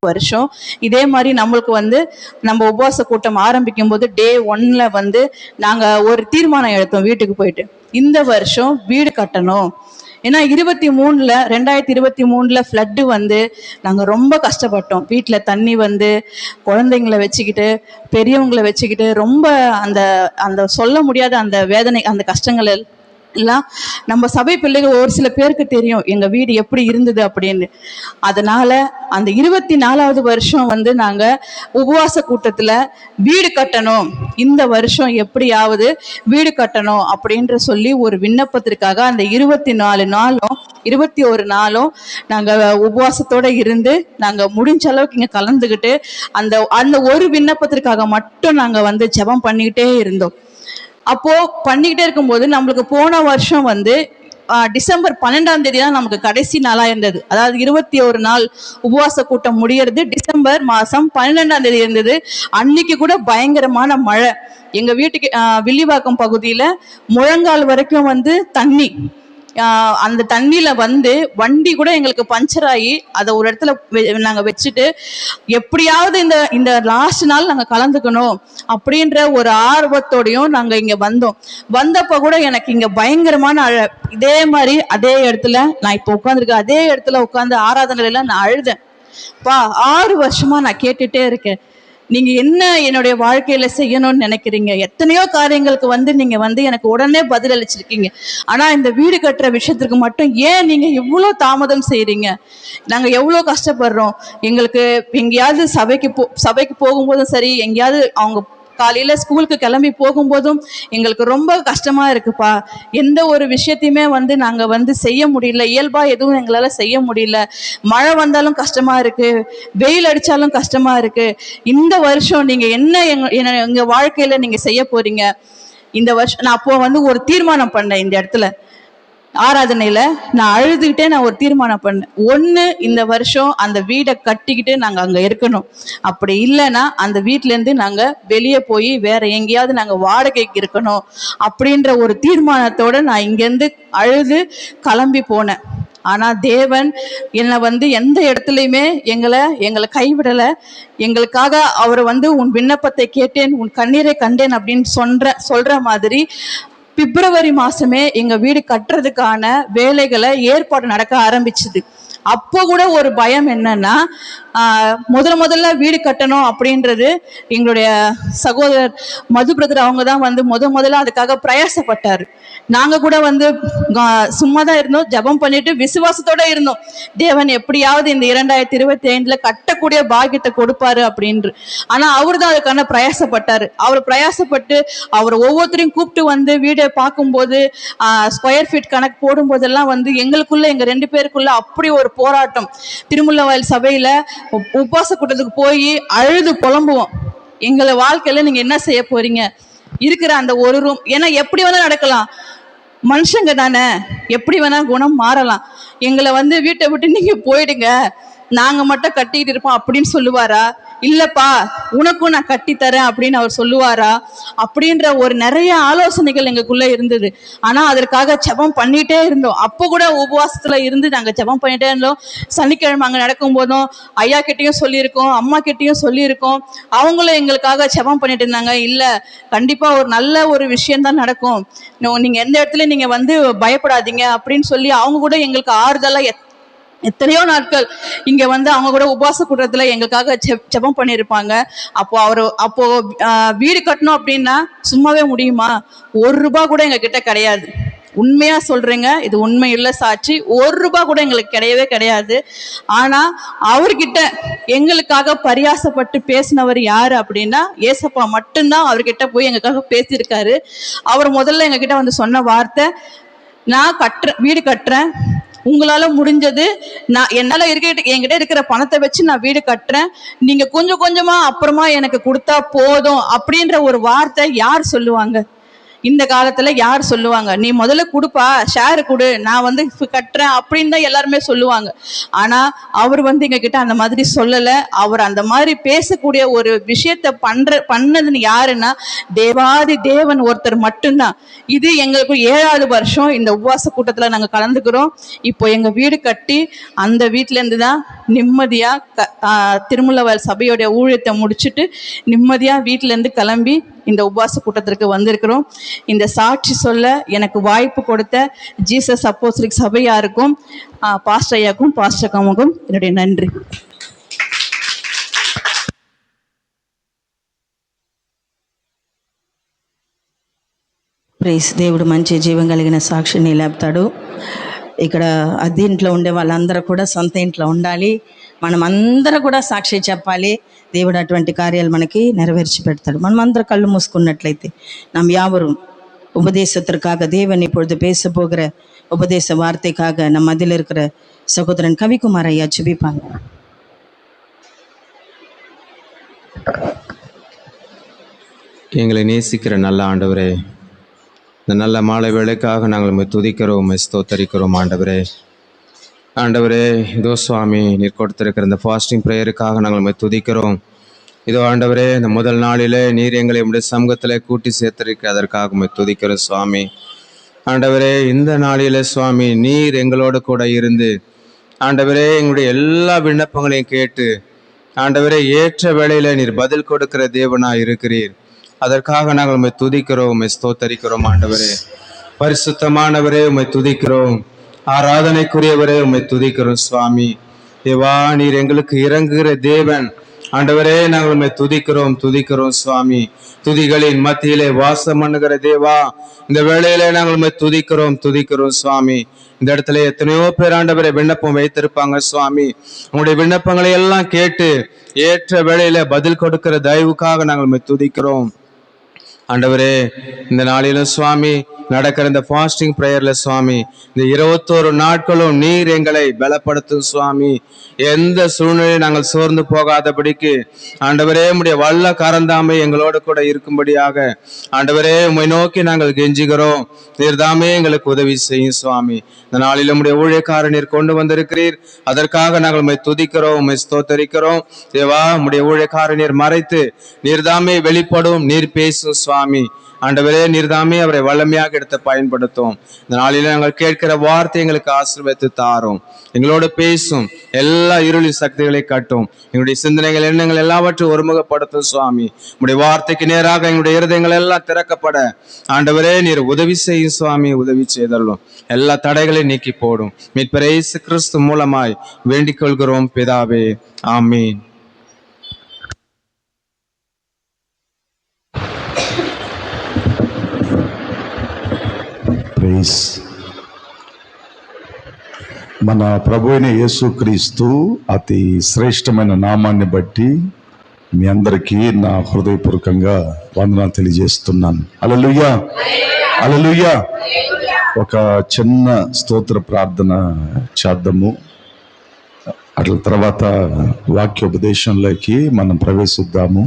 வருஷம் இதே மாதிரி நம்மளுக்கு வந்து நம்ம உபவாச கூட்டம் ஆரம்பிக்கும் போது டே 1ல வந்து நாங்க ஒரு தீர்மானம் எடுத்தோம் வீட்டுக்கு போயிட்டு, இந்த வருஷம் வீடு கட்டணும். ஏன்னா 2023ல ஃப்ளட்டு வந்து நாங்கள் ரொம்ப கஷ்டப்பட்டோம். வீட்டில் தண்ணி வந்து குழந்தைங்களை வச்சுக்கிட்டு பெரியவங்களை வச்சுக்கிட்டு ரொம்ப அந்த அந்த சொல்ல முடியாத அந்த வேதனை அந்த கஷ்டங்கள் எல்லாம் நம்ம சபை பிள்ளைகள் ஒரு சில பேருக்கு தெரியும் எங்க வீடு எப்படி இருந்தது அப்படின்னு. அதனால அந்த 24வது வருஷம் வந்து நாங்க உபவாச கூட்டத்துல வீடு கட்டணும், இந்த வருஷம் எப்படியாவது வீடு கட்டணும் அப்படின்ற சொல்லி ஒரு விண்ணப்பத்திற்காக அந்த 24 நாளும் 21 நாளும் நாங்க உபவாசத்தோட இருந்து நாங்க முடிஞ்ச அளவுக்கு இங்க கலந்துகிட்டு அந்த அந்த ஒரு விண்ணப்பத்திற்காக மட்டும் நாங்க வந்து ஜெபம் பண்ணிக்கிட்டே இருந்தோம். அப்போ பண்ணிக்கிட்டே இருக்கும்போது நம்மளுக்கு போன வருஷம் வந்து டிசம்பர் 12ஆம் தேதி தான் நமக்கு கடைசி நாளா இருந்தது. அதாவது 21 நாள் உபவாச கூட்டம் முடியறது டிசம்பர் மாசம் 12ஆம் தேதி இருந்தது. அன்னைக்கு கூட பயங்கரமான மழை. எங்க வீட்டுக்கு வில்லிவாக்கம் பகுதியில முழங்கால் வரைக்கும் வந்து தண்ணி. அந்த தண்ணியில வந்து வண்டி கூட எங்களுக்கு பஞ்சர் ஆகி அதை ஒரு இடத்துல நாங்க வச்சுட்டு எப்படியாவது இந்த இந்த லாஸ்ட் நாள் நாங்க கலந்துக்கணும் அப்படின்ற ஒரு ஆர்வத்தோடையும் நாங்க இங்க வந்தோம். வந்தப்ப கூட எனக்கு இங்க பயங்கரமான இதே மாதிரி அதே இடத்துல நான் இப்ப உட்காந்துருக்கேன், அதே இடத்துல உட்காந்து ஆராதனையில நான் அழுதேன். 6 வருஷமா நான் கேட்டுட்டே இருக்கேன், நீங்க என்ன என்னுடைய வாழ்க்கையில செய்யணும்னு நினைக்கிறீங்க? எத்தனையோ காரியங்களுக்கு வந்து நீங்க வந்து எனக்கு உடனே பதில் அளிச்சிருக்கீங்க. ஆனா இந்த வீடு கட்டுற விஷயத்துக்கு மட்டும் ஏன் நீங்க இவ்வளவு தாமதம் செய்யறீங்க? நாங்க எவ்வளவு கஷ்டப்படுறோம். எங்களுக்கு எங்கேயாவது சபைக்கு போகும்போதும் சரி, எங்கேயாவது அவங்க காலையில ஸ்கூலுக்கு கிளம்பி போகும்போதும் எங்களுக்கு ரொம்ப கஷ்டமா இருக்குப்பா. எந்த ஒரு விஷயத்தையுமே வந்து நாங்க வந்து செய்ய முடியல, இயல்பா எதுவும் எங்களால செய்ய முடியல. மழை வந்தாலும் கஷ்டமா இருக்கு, வெயில் அடிச்சாலும் கஷ்டமா இருக்கு. இந்த வருஷம் நீங்க என்ன எங்க வாழ்க்கையில நீங்க செய்ய போறீங்க? இந்த வருஷம் நான் அப்போ வந்து ஒரு தீர்மானம் பண்ணேன். இந்த இடத்துல ஆராதனையில நான் அழுதுகிட்டே நான் ஒரு தீர்மானம் பண்ணேன். ஒண்ணு, இந்த வருஷம் அந்த வீடை கட்டிக்கிட்டு நாங்க அங்க இருக்கணும். அப்படி இல்லைன்னா அந்த வீட்டுல இருந்து நாங்க வெளியே போய் வேற எங்கேயாவது நாங்க வாடகைக்கு இருக்கணும் அப்படின்ற ஒரு தீர்மானத்தோட நான் இங்கேருந்து அழுது கிளம்பி போனேன். ஆனா தேவன் என்னை வந்து எந்த இடத்துலையுமே எங்களை கைவிடலை. எங்களுக்காக அவர் வந்து உன் விண்ணப்பத்தை கேட்டேன், உன் கண்ணீரை கண்டேன் அப்படின்னு சொல்ற மாதிரி பிப்ரவரி மாசமே எங்க வீடு கட்டுறதுக்கான வேலைகளை ஏற்பாடு நடக்க ஆரம்பிச்சுது. அப்போ கூட ஒரு பயம் என்னன்னா, முதல்ல வீடு கட்டணும் அப்படின்றது எங்களுடைய சகோதரர் மது பிரதர் அவங்க தான் வந்து முதல்ல அதுக்காக பிரயாசப்பட்டாரு. நாங்க கூட வந்து சும்மா தான் இருந்தோம், ஜபம் பண்ணிட்டு விசுவாசத்தோட இருந்தோம். தேவன் எப்படியாவது இந்த 2025ல கட்டக்கூடிய பாக்கியத்தை கொடுப்பாரு அப்படின்னு. ஆனா அவரு தான் அதுக்கான பிரயாசப்பட்டாரு. அவர் பிரயாசப்பட்டு அவர் ஒவ்வொருத்தரையும் கூப்பிட்டு வந்து வீடை பார்க்கும்போது ஸ்கொயர் ஃபீட் கணக்கு போடும் போதெல்லாம் வந்து எங்களுக்குள்ள எங்க 2 பேருக்குள்ள அப்படி ஒரு போராட்டம். திருமுல்லவாயில் சபையில உபவாச கூட்டத்துக்கு போய் அழுது புலம்புவோம், எங்களை வாழ்க்கையில நீங்க என்ன செய்ய போறீங்க? இருக்கிற அந்த ஒரு ரூம், ஏன்னா எப்படி வேணா நடக்கலாம், மனுஷங்க தானே, எப்படி வேணா குணம் மாறலாம். எங்களை வந்து வீட்டை விட்டு நீங்க போயிடுங்க, நாங்க மட்டும் கட்டிட்டு இருப்போம் அப்படின்னு சொல்லுவாரா? இல்லப்பா உனக்கும் நான் கட்டித்தரேன் அப்படின்னு அவர் சொல்லுவாரா? அப்படின்ற ஒரு நிறைய ஆலோசனைகள் எங்களுக்குள்ள இருந்தது. ஆனா அதற்காக ஜெபம் பண்ணிட்டே இருந்தோம். அப்போ கூட உபவாசத்துல இருந்து நாங்க ஜெபம் பண்ணிட்டே இருந்தோம். சனிக்கிழமை அங்க நடக்கும் போதும் ஐயா கிட்டையும் சொல்லியிருக்கோம், அம்மா கிட்டையும் சொல்லியிருக்கோம். அவங்களும் எங்களுக்காக ஜெபம் பண்ணிட்டு இருந்தாங்க. இல்ல, கண்டிப்பா ஒரு நல்ல ஒரு விஷயம் தான் நடக்கும், நீங்க எந்த இடத்துல நீங்க வந்து பயப்படாதீங்க அப்படின்னு சொல்லி அவங்க கூட எங்களுக்கு ஆறுதலா எத்தனையோ நாட்கள் இங்க வந்து அவங்க கூட உபவாச கூட்டத்துல எங்களுக்காக ஜெபம் பண்ணியிருப்பாங்க. அப்போ வீடு கட்டணும் அப்படின்னா சும்மாவே முடியுமா? ₹1 கூட எங்க கிட்ட கிடையாது. உண்மையா சொல்றேங்க, இது உண்மையுள்ள சாட்சி. ₹1 கூட எங்களுக்கு கிடையவே கிடையாது. ஆனா அவர்கிட்ட எங்களுக்காக பரியாசப்பட்டு பேசினவர் யாரு அப்படின்னா ஏசப்பா மட்டும்தான். அவர்கிட்ட போய் எங்களுக்காக பேசியிருக்காரு. அவர் முதல்ல எங்ககிட்ட வந்து சொன்ன வார்த்தை, நான் வீடு கட்டுறேன், உங்களால முடிஞ்சது, நான் என்னால என்கிட்ட இருக்கிற பணத்தை வச்சு நான் வீடு கட்டுறேன், நீங்க கொஞ்சம் கொஞ்சமா அப்புறமா எனக்கு கொடுத்தா போதும் அப்படின்ற ஒரு வார்த்தை யார் சொல்லுவாங்க? இந்த காலத்துல யார் சொல்லுவாங்க, நீ முதல்ல கொடுப்பா, ஷேர் கொடு, நான் வந்து கட்டுறேன் அப்படின்னு தான் எல்லாருமே சொல்லுவாங்க. ஆனா அவர் வந்து எங்க கிட்ட அந்த மாதிரி சொல்லல. அவர் அந்த மாதிரி பேசக்கூடிய ஒரு விஷயத்த பண்ணதுன்னு யாருன்னா தேவாதி தேவன் ஒருத்தர் மட்டும்தான். இது எங்களுக்கு 7வது வருஷம் இந்த உபவாச கூட்டத்துல நாங்க கலந்துக்கிறோம். இப்போ எங்க வீடு கட்டி அந்த வீட்டுல இருந்து தான் நிம்மதியா திருமலவர் சபையோடைய ஊழியத்தை முடிச்சுட்டு நிம்மதியா வீட்டுல இருந்து கிளம்பி இந்த உபவாச கூட்டத்திற்கு வந்திருக்கிறோம். இந்த சாட்சி சொல்ல எனக்கு வாய்ப்பு கொடுத்த ஜீசஸ் அப்போஸ்தலிக் சபையாருக்கும் பாஸ்டர் ஐயாக்கும் பாஸ்டர் கமுக்கும் என்னுடைய நன்றி. ప్రైజ్ దేవుడు మంచి జీవం కలిగిన సాక్షిని లేపుతాడు. ఇక్కడ అద్దె ఇంట్లో ఉండే వాళ్ళందరూ కూడా సొంత ఇంట్లో ఉండాలి. మనం అందరూ కూడా సాక్షి చెప్పాలి. దేవుడు అటువంటి కార్యాలు మనకి నెరవేర్చి పెడతాడు. మనం అందరూ కళ్ళు మూసుకున్నట్లయితే நாம் யாவரும் உபதேசத்திற்காக தேவன் இப்பொழுது பேச போகிற உபதேச வார்த்தைக்காக நம் மத்தியில் இருக்கிற சகோதரன் கவிக்குமார் ஐயா ஜெபிப்பாங்க. எங்களை நேசிக்கிற நல்ல ஆண்டவரே, இந்த நல்ல மாலை வேளைக்காக நாங்கள் துதிக்கிறோம், ஸ்தோத்தரிக்கிறோம். ஆண்டவரே இதோ சுவாமி, நீர் கொடுத்திருக்கிற இந்த ஃபாஸ்டிங் ப்ரேயருக்காக நாங்கள் துதிக்கிறோம். இதோ ஆண்டவரே, இந்த முதல் நாளிலே நீர் எங்களை உடைய சமூகத்தில் கூட்டி சேர்த்திருக்க அதற்காக துதிக்கிறோம் சுவாமி. ஆண்டவரே, இந்த நாளிலே சுவாமி நீர் எங்களோடு கூட இருந்து ஆண்டவரே எங்களுடைய எல்லா விண்ணப்பங்களையும் கேட்டு ஆண்டவரே ஏற்ற வேளையில நீர் பதில் கொடுக்கிற தேவனாய் இருக்கிறீர். அதற்காக நாங்கள் உம்மை துதிக்கிறோம், ஸ்தோத்தரிக்கிறோம். ஆண்டவரே பரிசுத்தமானவரே, உம்மை துதிக்கிறோம். ஆராதனைக்குரியவரே, உம்மை துதிக்கிறோம் சுவாமி. தேவா, நீர் எங்களுக்கு இறங்குகிற தேவன். ஆண்டவரே, நாங்கள் உம்மை துதிக்கிறோம் சுவாமி. துதிகளின் மத்தியிலே வாசம் பண்ணுகிற தேவா, இந்த வேளையிலே நாங்கள் உம்மை துதிக்கிறோம் சுவாமி. இந்த இடத்துல எத்தனையோ பேர் ஆண்டவரை விண்ணப்பம் வைத்திருப்பாங்க சுவாமி. உங்களுடைய விண்ணப்பங்களை எல்லாம் கேட்டு ஏற்ற வேளையில பதில் கொடுக்கிற தயவுக்காக நாங்கள் உம்மை துதிக்கிறோம். ஆண்டவரே, இந்த நாளிலும் சுவாமி நடக்கிற இந்த ஃபாஸ்டிங் ப்ரேயர்ல சுவாமி இந்த 21 நாட்களும் நீர் எங்களை பலப்படுத்தும் சுவாமி. எந்த சூழ்நிலையும் நாங்கள் சோர்ந்து போகாதபடிக்கு ஆண்டவரே உம்முடைய வல்ல கரந்தாமை எங்களோடு கூட இருக்கும்படியாக ஆண்டவரே உம்மை நோக்கி நாங்கள் கெஞ்சுகிறோம். நீர் தாமே எங்களுக்கு உதவி செய்யும் சுவாமி. இந்த நாளில் உம்முடைய ஊழியக்காரர் நீர் கொண்டு வந்திருக்கிறீர். அதற்காக நாங்கள் உம்மை துதிக்கிறோம், உம்மை ஸ்தோத்தரிக்கிறோம். தேவா, உம்முடைய ஊழியக்காரர் நீர் மறைத்து நீர் தாமே வெளிப்படும், நீர் பேசும் சுவாமி. ஆண்டவரே, நீர்தாமே அவரை வல்லமையாக எடுத்து பயன்படுத்தும். இந்த நாளில நாங்கள் கேட்கிற வார்த்தை எங்களுக்கு ஆசீர்வதித்து தாரும். எங்களோடு பேசும், எல்லா இருளி சக்திகளை கட்டும். எங்களுடைய சிந்தனைகள் எண்ணங்கள் எல்லாவற்றையும் ஒருமுகப்படுத்தும் சுவாமி. உங்களுடைய வார்த்தைக்கு நேராக எங்களுடைய இருதயங்கள் எல்லாம் திறக்கப்பட ஆண்டவரே நீர் உதவி செய்யும் சுவாமி. உதவி செய்தல்லும் எல்லா தடைகளையும் நீக்கி போடும். மீட்பர் இயேசு கிறிஸ்து மூலமாய் வேண்டிக் கொள்கிறோம் பிதாவே, ஆமீன். మన ప్రభు అయిన యేసుక్రీస్తు అతి శ్రేష్టమైన నామాన్ని బట్టి మీ అందరికీ నా హృదయపూర్వకంగా వందనాలు తెలియజేస్తున్నాను. హల్లెలూయా, హల్లెలూయా. ఒక చిన్న స్తోత్ర ప్రార్థన చేద్దాము. అట్ల తర్వాత వాక్యోపదేశంలోకి మనం ప్రవేశిద్దాము.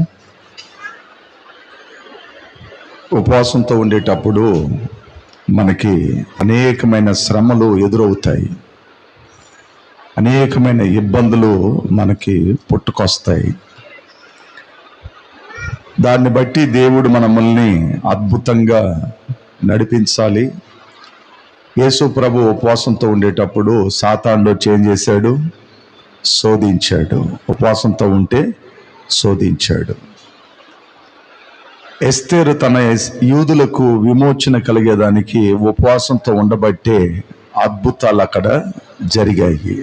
ఉపవాసంతో ఉండేటప్పుడు మనకి అనేకమైన శ్రమలు ఎదురవుతాయి, అనేకమైన ఇబ్బందులు మనకి పుట్టుకొస్తాయి. దాన్ని బట్టి దేవుడు మనల్ని అద్భుతంగా నడిపించాలి. యేసు ప్రభు ఉపవాసంతో ఉండేటప్పుడు సాతానుడు ఏం చేశాడు? శోధించాడు. ఉపవాసంతో ఉంటే శోధించాడు. ఎస్తేరు తన యూదులకు విమోచన కలిగేదానికి ఉపవాసంతో ఉండబట్టే అద్భుతాలు అక్కడ జరిగాయి.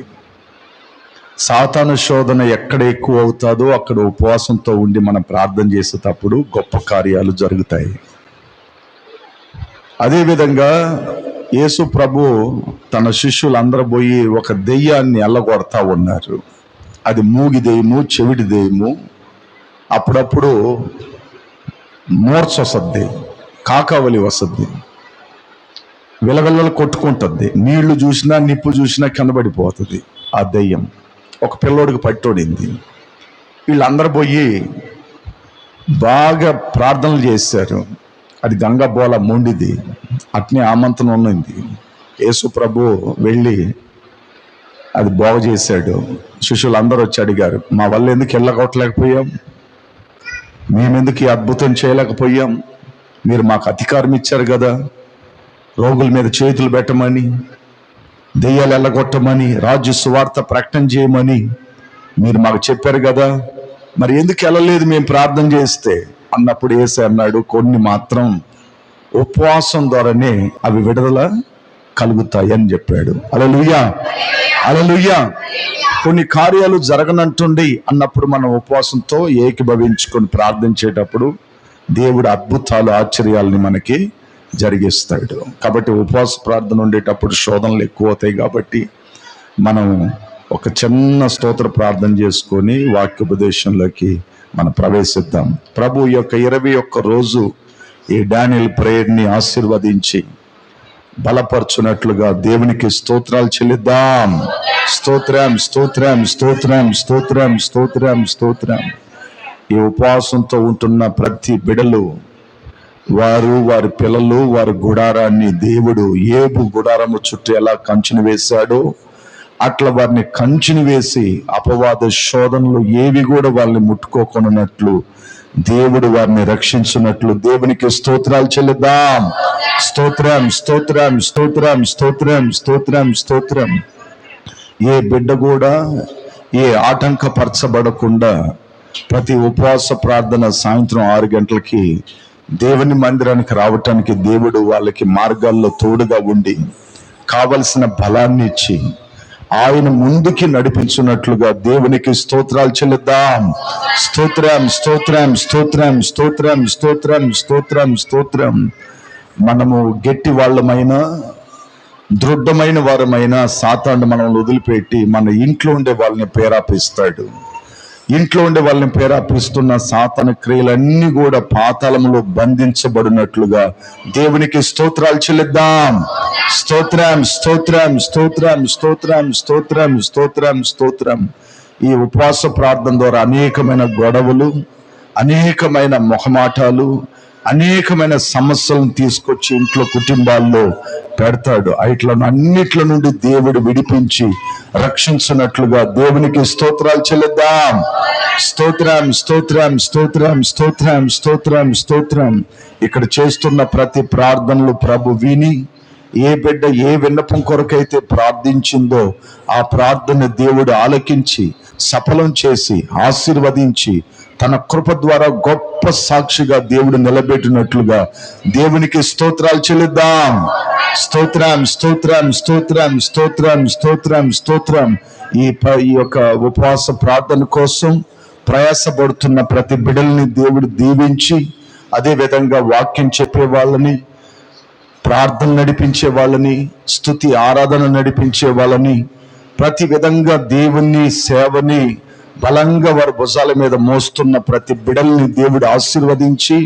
సాతాను శోధన ఎక్కడ ఎక్కువ అవుతాదో అక్కడ ఉపవాసంతో ఉండి మనం ప్రార్థన చేసేటప్పుడు గొప్ప కార్యాలు జరుగుతాయి. అదేవిధంగా యేసు ప్రభు తన శిష్యులందరూ పోయి ఒక దెయ్యాన్ని ఎల్లగొడతా ఉన్నారు. అది మూగి దెయ్యము, చెవిటి దెయ్యము. అప్పుడప్పుడు మూర్ఛ వస్తుంది, కాకావలి వస్తుంది, విలవిల్లలు కొట్టుకుంటుంది, నీళ్లు చూసినా నిప్పు చూసినా కనబడిపోతుంది ఆ దెయ్యం. ఒక పిల్లోడికి పట్టోడింది. వీళ్ళందరూ పోయి బాగా ప్రార్థనలు చేశారు. అది గంగ బోల మొండిది, అట్నే ఆమంతనం ఉన్నది. యేసు ప్రభు వెళ్ళి అది బాగు చేశాడు. శిష్యులు అందరూ వచ్చి అడిగారు, మా వల్ల ఎందుకు వెళ్ళగొట్టలేకపోయాం, మేమెందుకు ఈ అద్భుతం చేయలేకపోయాం, మీరు మాకు అధికారం ఇచ్చారు కదా, రోగుల మీద చేతులు పెట్టమని, దెయ్యాలు వెళ్ళగొట్టమని, రాజ్య సువార్త ప్రకటన చేయమని మీరు మాకు చెప్పారు కదా, మరి ఎందుకు వెళ్ళలేదు మేము ప్రార్థన చేస్తే అన్నప్పుడు యేసు అన్నాడు, కొన్ని మాత్రం ఉపవాసం ద్వారానే అవి విడుదల కలుగుతాయి అని చెప్పాడు. హల్లెలూయా, హల్లెలూయా. కొన్ని కార్యాలు జరగనంటుండి అన్నప్పుడు మనం ఉపవాసంతో ఏకీభవించుకొని ప్రార్థించేటప్పుడు దేవుడు అద్భుతాలు ఆశ్చర్యాలని మనకి జరిగిస్తాడు. కాబట్టి ఉపవాస ప్రార్థన ఉండేటప్పుడు శోధనలు ఎక్కువ అవుతాయి. కాబట్టి మనం ఒక చిన్న స్తోత్ర ప్రార్థన చేసుకొని వాక్యోపదేశంలోకి మనం ప్రవేశిద్దాం. ప్రభు యొక్క 21 రోజు ఈ డానియల్ ప్రేయర్ని ఆశీర్వదించి బలపరచునట్లుగా దేవునికి స్తోత్రాలు చెల్లిద్దాం. స్తోత్రం, స్తోత్రం, స్తోత్రం, స్తోత్రం, స్తోత్రం, స్తోత్రం. ఈ ఉపవాసంతో ఉంటున్న ప్రతి బిడలు, వారు, వారి పిల్లలు, వారి గుడారాన్ని దేవుడు ఏబు గుడారము చుట్టూ ఎలా కంచెను వేశాడో అట్లా వారిని కంచెను వేసి అపవాద శోధనలు ఏవి కూడా వాళ్ళని ముట్టుకోకున్నట్లు దేవుడు వారిని రక్షించున్నట్లు దేవునికి స్తోత్రాలు చెల్లిద్దాం. స్తోత్రం, స్తోత్రం, స్తోత్రం, స్తోత్రం, స్తోత్రం, స్తోత్రం. ఏ బిడ్డ కూడా ఏ ఆటంకపరచబడకుండా ప్రతి ఉపవాస ప్రార్థన సాయంత్రం 6 గంటలకి దేవుని మందిరానికి రావటానికి దేవుడు వాళ్ళకి మార్గాల్లో తోడుగా ఉండి కావలసిన బలాన్ని ఇచ్చి ఆయన ముందుకి నడిపించున్నట్లుగా దేవునికి స్తోత్రాలు చెల్లిద్దాం. స్తోత్రం, స్తోత్రం, స్తోత్రం, స్తోత్రం, స్తోత్రం, స్తోత్రం, స్తోత్రం. మనము గట్టి వాళ్ళమైనా దృఢమైన వారమైనా సాతాను మనల్ని వదిలిపెట్టి మన ఇంట్లో ఉండే వాళ్ళని ప్రేరేపిస్తాడు. ఇంట్లో ఉండే వాళ్ళని ప్రేరేపిస్తున్న సాతాను క్రియలన్నీ కూడా పాతాళంలో బంధించబడినట్లుగా దేవునికి స్తోత్రాలు చెల్లిద్దాం. స్తోత్రం, స్తోత్రం, స్తోత్రం, స్తోత్రం, స్తోత్రం, స్తోత్రం, స్తోత్రం. ఈ ఉపవాస ప్రార్థన ద్వారా అనేకమైన గొడవలు, అనేకమైన మొహమాటాలు, అనేకమైన సమస్యలను తీసుకొచ్చి ఇంట్లో కుటుంబాల్లో పెడతాడు. ఇట్లా అన్నిట్ల నుండి దేవుడు విడిపించి రక్షించినట్లుగా దేవునికి స్తోత్రాలు చెల్లిద్దాం. స్తోత్రం, స్తోత్రం, స్తోత్రం, స్తోత్రం, స్తోత్రం, స్తోత్రం. ఇక్కడ చేస్తున్న ప్రతి ప్రార్థనలు ప్రభు విని ఏ బిడ్డ ఏ విన్నపం కొరకైతే ప్రార్థించిందో ఆ ప్రార్థన దేవుడు ఆలకించి సఫలం చేసి ఆశీర్వదించి తన కృప ద్వారా గొప్ప సాక్షిగా దేవుడు నిలబెట్టినట్లుగా దేవునికి స్తోత్రాలు చెల్లిద్దాం. స్తోత్రం, స్తోత్రం, స్తోత్రం, స్తోత్రం, స్తోత్రం, స్తోత్రం. ఈ యొక్క ఉపవాస ప్రార్థన కోసం ప్రయాసపడుతున్న ప్రతి బిడ్డల్ని దేవుడు దీవించి, అదే విధంగా వాక్యం చెప్పే వాళ్ళని, ప్రార్థన నడిపించే వాళ్ళని, స్తుతి ఆరాధన నడిపించే వాళ్ళని, ప్రతి విధంగా దేవుని సేవని బలంగా వారి భుజాల మీద మోస్తున్న ప్రతి బిడల్ని దేవుడు ఆశీర్వదించి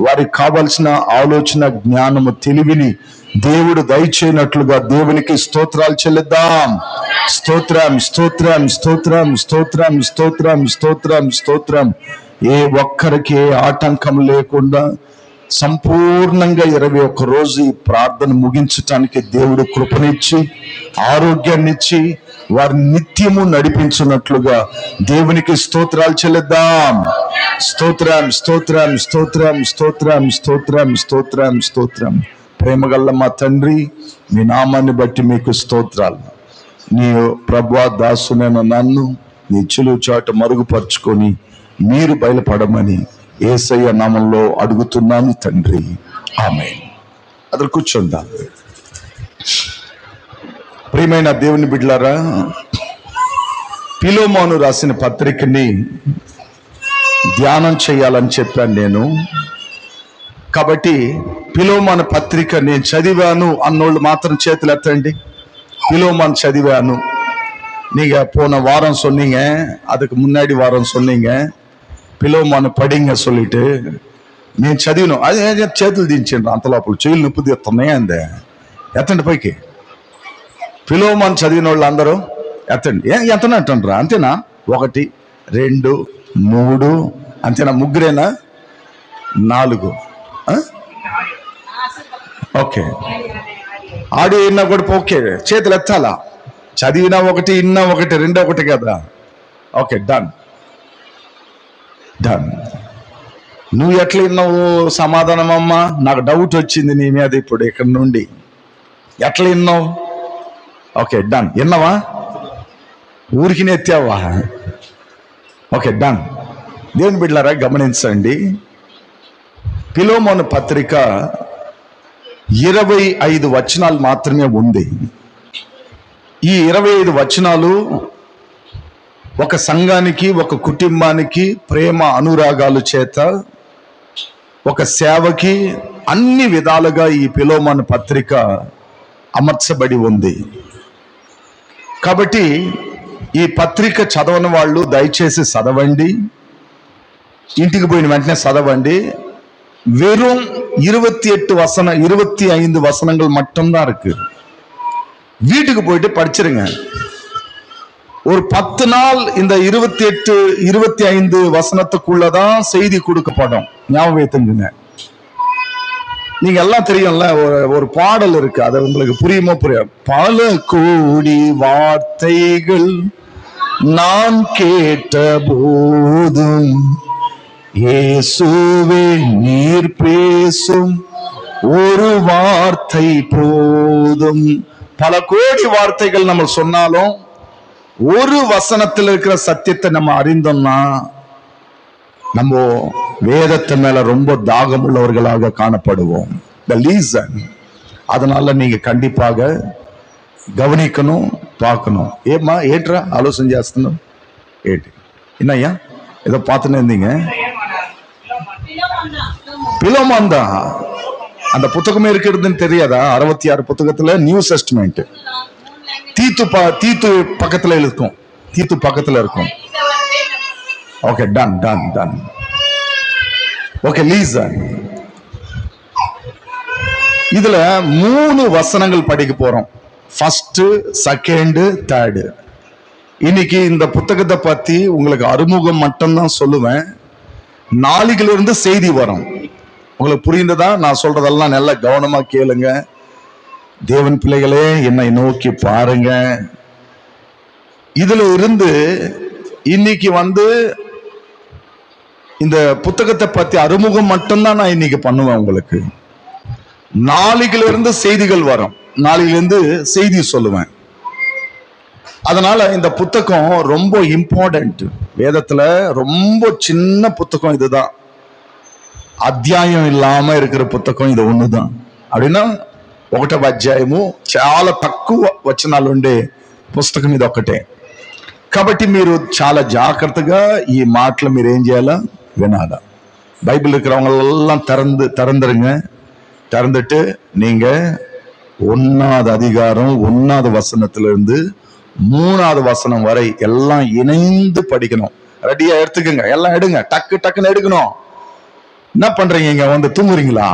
వారికి కావలసిన ఆలోచన, జ్ఞానము, తెలివిని దేవుడు దయచేయనట్లుగా దేవునికి స్తోత్రాలు చెల్లిద్దాం. స్తోత్రం, స్తోత్రం, స్తోత్రం, స్తోత్రం, స్తోత్రం, స్తోత్రం, స్తోత్రం. ఏ ఒక్కరికి ఏ ఆటంకం లేకుండా సంపూర్ణంగా 21 రోజు ఈ ప్రార్థన ముగించటానికి దేవుడు కృపనిచ్చి ఆరోగ్యాన్నిచ్చి వారిని నిత్యము నడిపించున్నట్లుగా దేవునికి స్తోత్రాలు చెల్లిద్దాం. స్తోత్రం, స్తోత్రం, స్తోత్రం, స్తోత్రం, స్తోత్రం, స్తోత్రం, స్తోత్రం. ప్రేమగల్ల మా తండ్రి, మీ నామాన్ని బట్టి మీకు స్తోత్రాలు. నీ ప్రభువా దాసునైన నన్ను నీ చిలువ చాట మరుగుపరుచుకొని మీరు బయలుపడమని యేసయ్య నామంలో అడుగుతున్నాను తండ్రి, ఆమేన్. అదరు కూర్చుందాం. ప్రియమైన దేవుని బిడ్డలారా, ఫిలోమోను రాసిన పత్రికని ధ్యానం చేయాలని చెప్పాను నేను. కాబట్టి ఫిలోమోను పత్రిక నేను చదివాను అన్నోళ్ళు మాత్రం చేతులు ఎత్తండి. ఫిలోమోను చదివాను. நீங்க போன வாரம் சொன்னீங்க, அதுக்கு முன்னாடி வாரம் சொன்னீங்க పిలోమాను పడింగ சொல்லிட்டு నేను చదివిన అది చేతులు దించండి. అంత లోపల చెయ్యిలు నొప్పి తీస్తున్నాయి అందే. ఎత్తండి పైకి. ఫిలోమాను చదివిన వాళ్ళు అందరూ ఎత్తండి. ఎంతనా అంటారా? అంతేనా? 1 2 3 అంతేనా? ముగ్గురేనా? 4 ఓకే, ఆడియో విన్నా కూడా ఓకే, చేతులు ఎత్తాలా. చదివినా ఒకటి, విన్నా ఒకటి, రెండో ఒకటి కదా. Okay, done done. నువ్వు ఎట్లా విన్నావు సమాధానం అమ్మా? నాకు డౌట్ వచ్చింది నీ మీద ఇప్పుడు ఇక్కడ నుండి. ఎట్లా విన్నావు? Okay, done. విన్నావా? ఊరికి ఎత్తావా? Okay, done. దేవుని బిడ్డలారా గమనించండి, ఫిలోమోను పత్రిక 25 వచనాలు మాత్రమే ఉంది. ఈ 25 వచనాలు ఒక సంఘానికి, ఒక కుటుంబానికి ప్రేమ అనురాగాలు చేత, ఒక సేవకి అన్ని విధాలుగా ఈ ఫిలోమోను పత్రిక అమర్చబడి ఉంది. కాబట్టి ఈ పత్రిక చదవని వాళ్ళు దయచేసి చదవండి, ఇంటికి పోయిన వెంటనే చదవండి. வெறும் 25 வசனங்கள் மட்டும்தான் இருக்கு. வீட்டுக்கு போயிட்டு படிச்சிருங்க. ஒரு 10 நாள் இந்த 25 வசனத்துக்குள்ளதான் செய்தி கொடுக்கப்படும். ஞாபகம் வைத்துங்க. நீங்க எல்லாம் தெரியும்ல, ஒரு பாடல் இருக்கு, அது உங்களுக்கு புரியுமோ புரியாது. பல கோடி வார்த்தைகள் நான் கேட்ட போதும் இயேசுவே நீர் பேசும் ஒரு வார்த்தை போதும். பல கோடி வார்த்தைகள் நம்ம சொன்னாலும் ஒரு வசனத்தில் இருக்கிற சத்தியத்தை நம்ம அறிந்தோம்னா நம்ம வேதத்தை மேல ரொம்ப தாகம் உள்ளவர்களாக காணப்படுவோம். த லீசன். அதனால நீங்க கண்டிப்பாக கவனிக்கணும், பார்க்கணும். ஏமா ஏற்றா ஆலோசனை చేస్తున్నావు ఏంటి? என்னய்யா ஏதோ பார்த்துன்னு இருந்தீங்க? பிலோமான் தான். அந்த புத்தகமே இருக்கிறதுன்னு தெரியாதா? 66 புத்தகத்துல நியூ டெஸ்டமெண்ட். தீத்து பக்கத்துல இருக்கும், தீத்து பக்கத்துல இருக்கும். Okay, done done done. Okay, lesion. இதுல 3 வசனங்கள் படிக்க போறோம். First, second, third. இன்னைக்கு இந்த புத்தகத்தை பத்தி உங்களுக்கு அறிமுகம் மட்டும்தான் சொல்லுவேன். நாளையிலிருந்து செய்தி வரும். உங்களுக்கு புரிந்ததா? நான் சொல்றதெல்லாம் நல்லா கவனமா கேளுங்க. தேவன் பிள்ளைகளே, என்னை நோக்கி பாருங்க. இதுல இருந்து இன்னைக்கு இந்த புத்தகத்தை பத்தி அறிமுகம் மட்டும்தான் நான் இன்னைக்கு பண்ணுவேன் உங்களுக்கு. நாளையிலிருந்து செய்திகள் வரும், நாளையிலிருந்து செய்தி சொல்லுவேன். அதனால இந்த புத்தகம் ரொம்ப இம்பார்ட்டன்ட். வேதத்துல ரொம்ப சின்ன புத்தகம் இதுதான். అధ్యాయం ఇల్లామ இருக்கிற పుస్తకం ఇది ఒన్నుదాం. அப்படின்னா 1వ అధ్యాయము చాలా తక్కువ వచనాలు ఉండే పుస్తకం ఇది ఒక్కటే. కాబట్టి మీరు చాలా జాగ్రత్తగా ఈ మాటలు మీరు ఏం చేయాలా? వినాలా. பைபிள் இருக்கிறவங்க எல்லாம் திறந்துட்டு நீங்க 1வது அதிகாரம் 1வது வசனத்திலிருந்து 3வது வசனம் வரை எல்லாம் இணைந்து படிக்கணும். ரெடியா எடுத்துக்கங்க, எல்லாம் எடுங்க, டக்குன்னு எடுக்கணும். என்ன பண்றீங்க? இங்க தூங்குறீங்களா?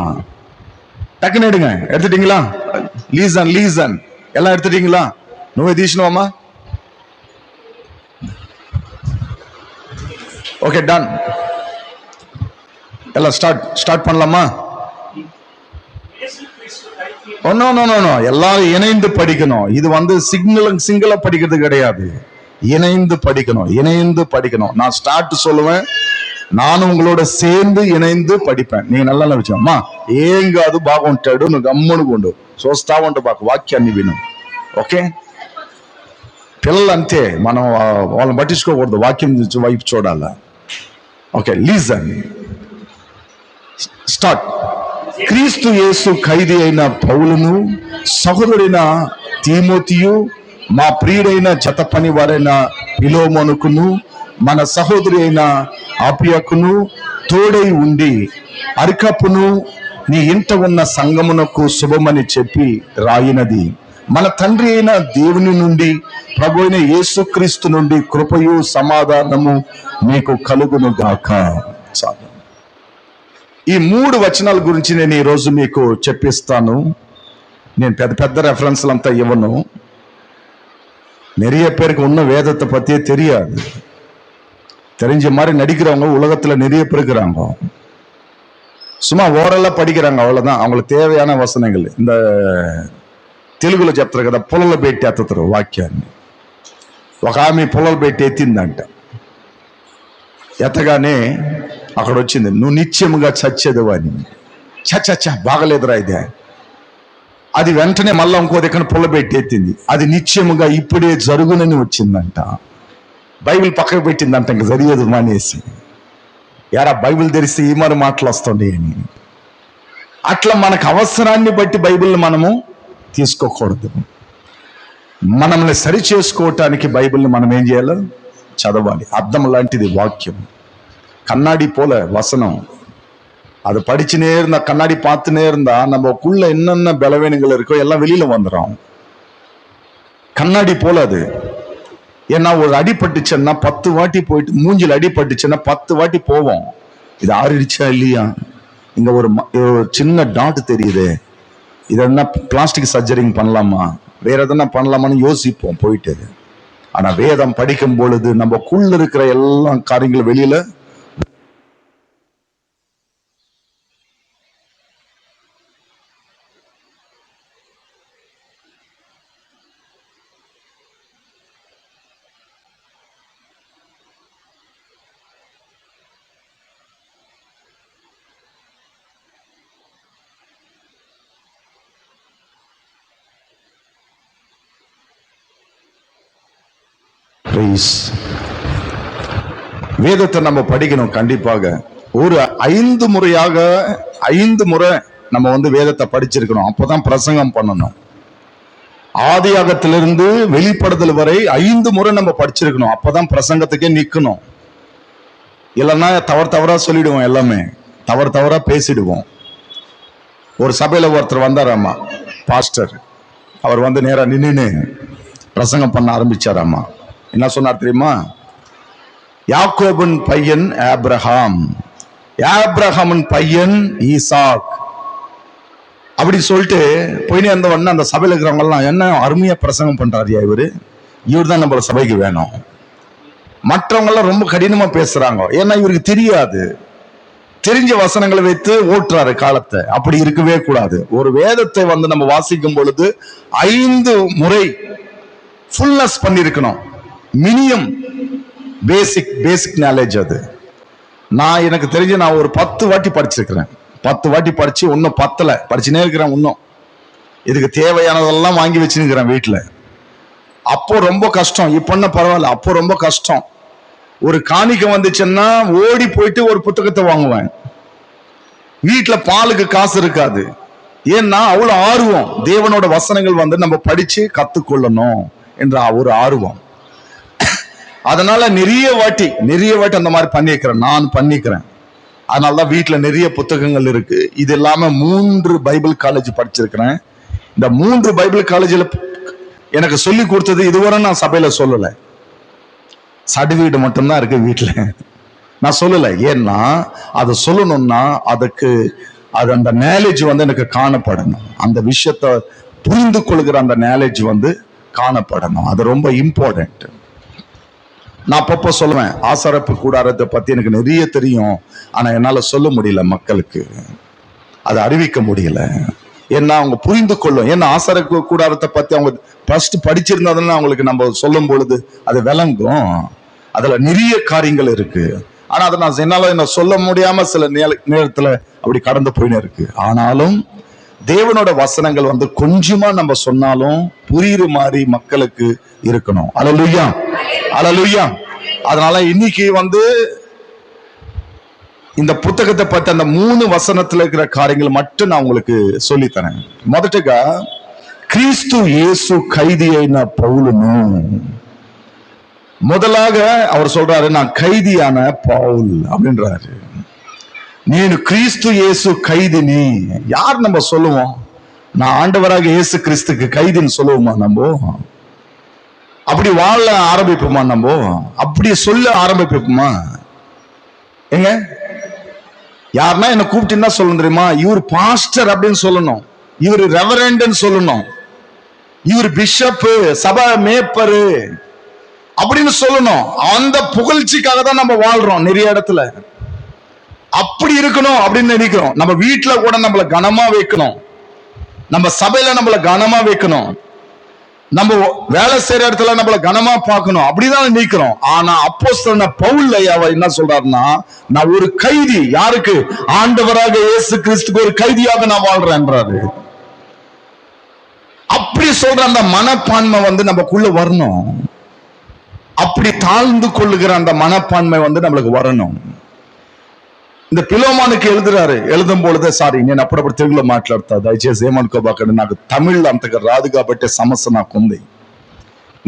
டக்குன்னு எடுங்க. எடுத்துட்டீங்களா? லீசன் எல்லாம் எடுத்துட்டீங்களா? నువ్వే తీసినావమ్మా? Okay, done. எல்லாம் ஸ்டார்ட் பண்ணலாமா? நோ, எல்லாரும் இணைந்து படிக்கணும். இது சிங்கள படிக்கிறது கிடையாது, இணைந்து படிக்கணும். நான் ஸ்டார்ட் சொல்லுவேன், நானும் உங்களோட சேர்ந்து ఇணைந்து படிப்பேன். நீங்க நல்லா అమ్మా ఏం కాదు, బాగుంటాడు, నువ్వు గమ్మునుకుండు, చూస్తా ఉండు, బాకు వాక్యాన్ని విను. ఓకే, పిల్లలు అంతే, మనం వాళ్ళని పట్టించుకోకూడదు, వాక్యం వైపు చూడాలా. Okay, legion. స్టార్ట్. క్రీస్తు యేసు ఖైదీ అయిన పౌలును, సహోదరుడైన తీమోతియు, మా ప్రియుడైన జత పని వారైన ఫిలోమోనుకును, మన సహోదరి అయిన ఆపియకును తోడై ఉండి అరికప్పును నీ ఇంట ఉన్న సంగమునకు శుభమని చెప్పి రాయినది. మన తండ్రి అయిన దేవుని నుండి, ప్రభు అయిన యేసుక్రీస్తు నుండి కృపయు సమాధానము మీకు కలుగును గాక. చాలు. ఈ 3 వచనాల గురించి నేను ఈ రోజు మీకు చెప్పిస్తాను. నేను పెద్ద రెఫరెన్స్లు అంతా ఇవ్వను. நிறைய பேருக்கு இன்னும் வேதத்தை பத்தியே தெரியாது. தெரிஞ்ச மாதிரி நடிக்கிறவங்க உலகத்துல நிறைய பேர் இருக்கிறாங்க. சும்மா ஓரளவு படிக்கிறாங்க, அவ்வளவுதான். அவங்களுக்கு தேவையான వచనங்கள் இந்த తెలుగులో చెప్తారు కదా, పుల్లలు పెట్టి ఎత్తుతారు వాక్యాన్ని. ఒక ఆమె పుల్లలు పెట్టి ఎత్తిందంట. ఎత్తగానే అక్కడ వచ్చింది, నువ్వు నిత్యముగా చచ్చేది అని. చచ్చ బాగలేదురా ఇదే. అది వెంటనే మళ్ళీ ఇంకో దగ్గర పుల్ల పెట్టి ఎత్తింది, అది నిత్యముగా ఇప్పుడే జరుగునని వచ్చిందంట. బైబిల్ పక్కకు పెట్టిందంట, ఇంక జరిగేది మానేసి. యారా బైబిల్ తెరిస్తే ఈ మరి మాటలు వస్తుండే అని. అట్లా మనకు అవసరాన్ని బట్టి బైబిల్ని మనము తీసుకోకూడదు. మనల్ని సరి చేసుకోవటానికి బైబిల్ని మనం ఏం చేయాలి? చదవాలి. అద్దం లాంటిది వాక్యం, கண்ணாடி போல வசனம். அது படிச்சுனே இருந்தா, கண்ணாடி பார்த்துனே இருந்தா நமக்குள்ள என்னென்ன பலவீனங்கள் இருக்கோ எல்லாம் வெளியில வந்துடும். கண்ணாடி போல அது. ஏன்னா ஒரு அடிபட்டுச்சுன்னா 10 வாட்டி போயிட்டு, மூஞ்சில் அடிபட்டுச்சுன்னா 10 வாட்டி போவோம். இது ஆறிடுச்சா இல்லையா, இங்க ஒரு சின்ன டாட் தெரியுது, இது என்ன பிளாஸ்டிக் சர்ஜரிங் பண்ணலாமா, வேற எதனா பண்ணலாமான்னு யோசிப்போம் போயிட்டு. ஆனா வேதம் படிக்கும் பொழுது நமக்குள்ள இருக்கிற எல்லா காரியங்களும் வெளியில வேதத்தை நம்ம படிக்கணும். கண்டிப்பாக ஒரு 5 முறை நம்ம வேதத்தை படிச்சிருக்கணும். அப்பதான் பிரசங்கம் பண்ணணும். ஆதியாகத்திலிருந்து வெளிப்படுதல் வரை 5 முறை நம்ம படிச்சிருக்கணும். அப்பதான் பிரசங்கத்துக்கே நிக்கணும். இல்லைன்னா தவறா சொல்லிடுவோம், எல்லாமே தவறா பேசிடுவோம். ஒரு சபையில ஒருத்தர் வந்தாராமா, பாஸ்டர். அவர் நேரா நின்னு பிரசங்கம் பண்ண ஆரம்பிச்சாராமா. என்ன சொன்னார் தெரியுமா? யாக்கோபின் பையன் ஆபிரகாம், ஆபிரகாமின் பையன் ஈசாக், அப்படி சொல்லிட்டு போயினே இருந்தவொடனே அந்த சபையில இருக்கிறவங்க எல்லாம், என்ன அருமையா பிரசங்கம் பண்றாரியா இவர் தான் நம்ம சபைக்கு வேணும். மற்றவங்க எல்லாம் ரொம்ப கடினமா பேசுறாங்க, ஏன்னா இவருக்கு தெரியாது, தெரிஞ்ச வசனங்களை வைத்து ஓட்டுறாரு காலத்தை. அப்படி இருக்கவே கூடாது. ஒரு வேதத்தை நம்ம வாசிக்கும் பொழுது 5 முறை ஃபுல்னஸ் பண்ணிருக்கணும். மினிமம் பேசிக் நாலேஜ் அது. எனக்கு தெரிஞ்சு நான் ஒரு 10 வாட்டி படிச்சிருக்கிறேன். 10 வாட்டி படிச்சு இன்னும் பத்தல, படிச்சுனே இருக்கிறேன். இன்னும் இதுக்கு தேவையானதெல்லாம் வாங்கி வச்சுருக்கிறேன் வீட்டுல. அப்போ ரொம்ப கஷ்டம், இப்ப பரவாயில்ல, அப்போ ரொம்ப கஷ்டம். ஒரு காணிக்கை வந்துச்சுன்னா ஓடி போயிட்டு ஒரு புத்தகத்தை வாங்குவேன். வீட்டுல பாலுக்கு காசு இருக்காது. ஏன்னா அவ்வளவு ஆர்வம், தேவனோட வசனங்கள் நம்ம படிச்சு கத்துக்கொள்ளணும் என்ற ஒரு ஆர்வம். அதனால நிறைய வாட்டி அந்த மாதிரி நான் பண்ணிக்கிறேன். அதனாலதான் வீட்டுல நிறைய புத்தகங்கள் இருக்கு. இது இல்லாம 3 பைபிள் காலேஜ் படிச்சிருக்கிறேன். இந்த 3 பைபிள் காலேஜ்ல எனக்கு சொல்லி கொடுத்தது இதுவரை நான் சபையில சொல்லல. சர்டிபிகேட் மட்டும்தான் இருக்கு வீட்டுல, நான் சொல்லல. ஏன்னா அதை சொல்லணும்னா அந்த நாலேஜ் எனக்கு காணப்படணும். அந்த விஷயத்தை புரிந்து கொள்கிற அந்த நாலேஜ் காணப்படணும். அது ரொம்ப இம்பார்ட்டன்ட். நான் அப்பப்போ சொல்லுவேன், ஆசாரப்பு கூடாரத்தை பத்தி எனக்கு நிறைய தெரியும், ஆனா என்னால சொல்ல முடியல மக்களுக்கு, அதை அறிவிக்க முடியல. ஏன்னா அவங்க புரிந்து கொள்ளும். ஏன்னா ஆசாரப்பு கூடாரத்தை பத்தி அவங்க ஃபர்ஸ்ட் படிச்சிருந்ததுன்னா அவங்களுக்கு நம்ம சொல்லும் பொழுது அது விளங்கும். அதுல நிறைய காரியங்கள் இருக்கு. ஆனா அதை என்னால சொல்ல முடியாம சில நேரத்துல அப்படி கடந்து போயின்னு இருக்கு. ஆனாலும் தேவனோட வசனங்கள் கொஞ்சமா நம்ம சொன்னாலும் புரியுற மாதிரி மக்களுக்கு இருக்கணும். அல்லேலூயா, அல்லேலூயா. அதனால இன்னைக்கு இந்த புத்தகத்தை பத்தி அந்த 3 வசனத்துல இருக்கிற காரியங்கள் மட்டும் நான் உங்களுக்கு சொல்லித்தரேன். మొదటగా క్రీస్తు యేసు ఖైదీ అయిన పౌలును. முதலாக அவர் சொல்றாரு, நான் கைதியான பவுல் அப்படின்றாரு. నేను క్రీస్తు యేసు கைதினி. யார் நம்ம சொல்லுவோம்? நான் ஆண்டவராக இயேசு கிறிஸ்துக்கு கைதின்னு சொல்லுவோமா? நம்ம அப்படி வாழ ஆரம்பிப்போமா? நம்ம அப்படி சொல்ல ஆரம்பிப்போமா? எங்க யாருன்னா என்ன கூப்பிட்டு என்ன சொல்லணும் தெரியுமா? இவர் பாஸ்டர் அப்படின்னு சொல்லணும், இவர் ரெவரண்ட்னு சொல்லணும், இவர் பிஷப்பு, சபை மேப்பரு அப்படின்னு சொல்லணும். அந்த புகழ்ச்சிக்காக தான் நம்ம வாழ்றோம் நிறைய இடத்துல. அப்படி இருக்கணும் அப்படின்னு நினைக்கிறோம். நம்ம வீட்டுல கூட நம்மள கனமா வைக்கணும், நம்ம சபையில நம்மள கனமா வைக்கணும், நம்ம வேலை செய்யற இடத்துல நம்மள கனமா பார்க்கணும், அப்படிதான் நினைக்கிறோம். ஆனா அப்போஸ்தலனான பவுல் என்ன சொல்றாருன்னா, நான் ஒரு கைதி. யாருக்கு? ஆண்டவராக இயேசு கிறிஸ்துக்கு ஒரு கைதியாக நான் வாழ்றேன்றாரு. அப்படி சொல்ற அந்த மனப்பான்மை நமக்குள்ள வரணும். அப்படி தாழ்ந்து கொள்ளுகிற அந்த மனப்பான்மை நம்மளுக்கு வரணும். இந்த పిలోమానికి எழுதுறாరు. எழுதும் పొழுது సారీ నేను అప్పుడప్పుడు తెలుగులో మాట్లాడతా, దయచేసి ఏమనుకోబాకండి. నాకు తమిళ్ అంతగా రాదు కాబట్టి సమస్య నాకు ఉంది.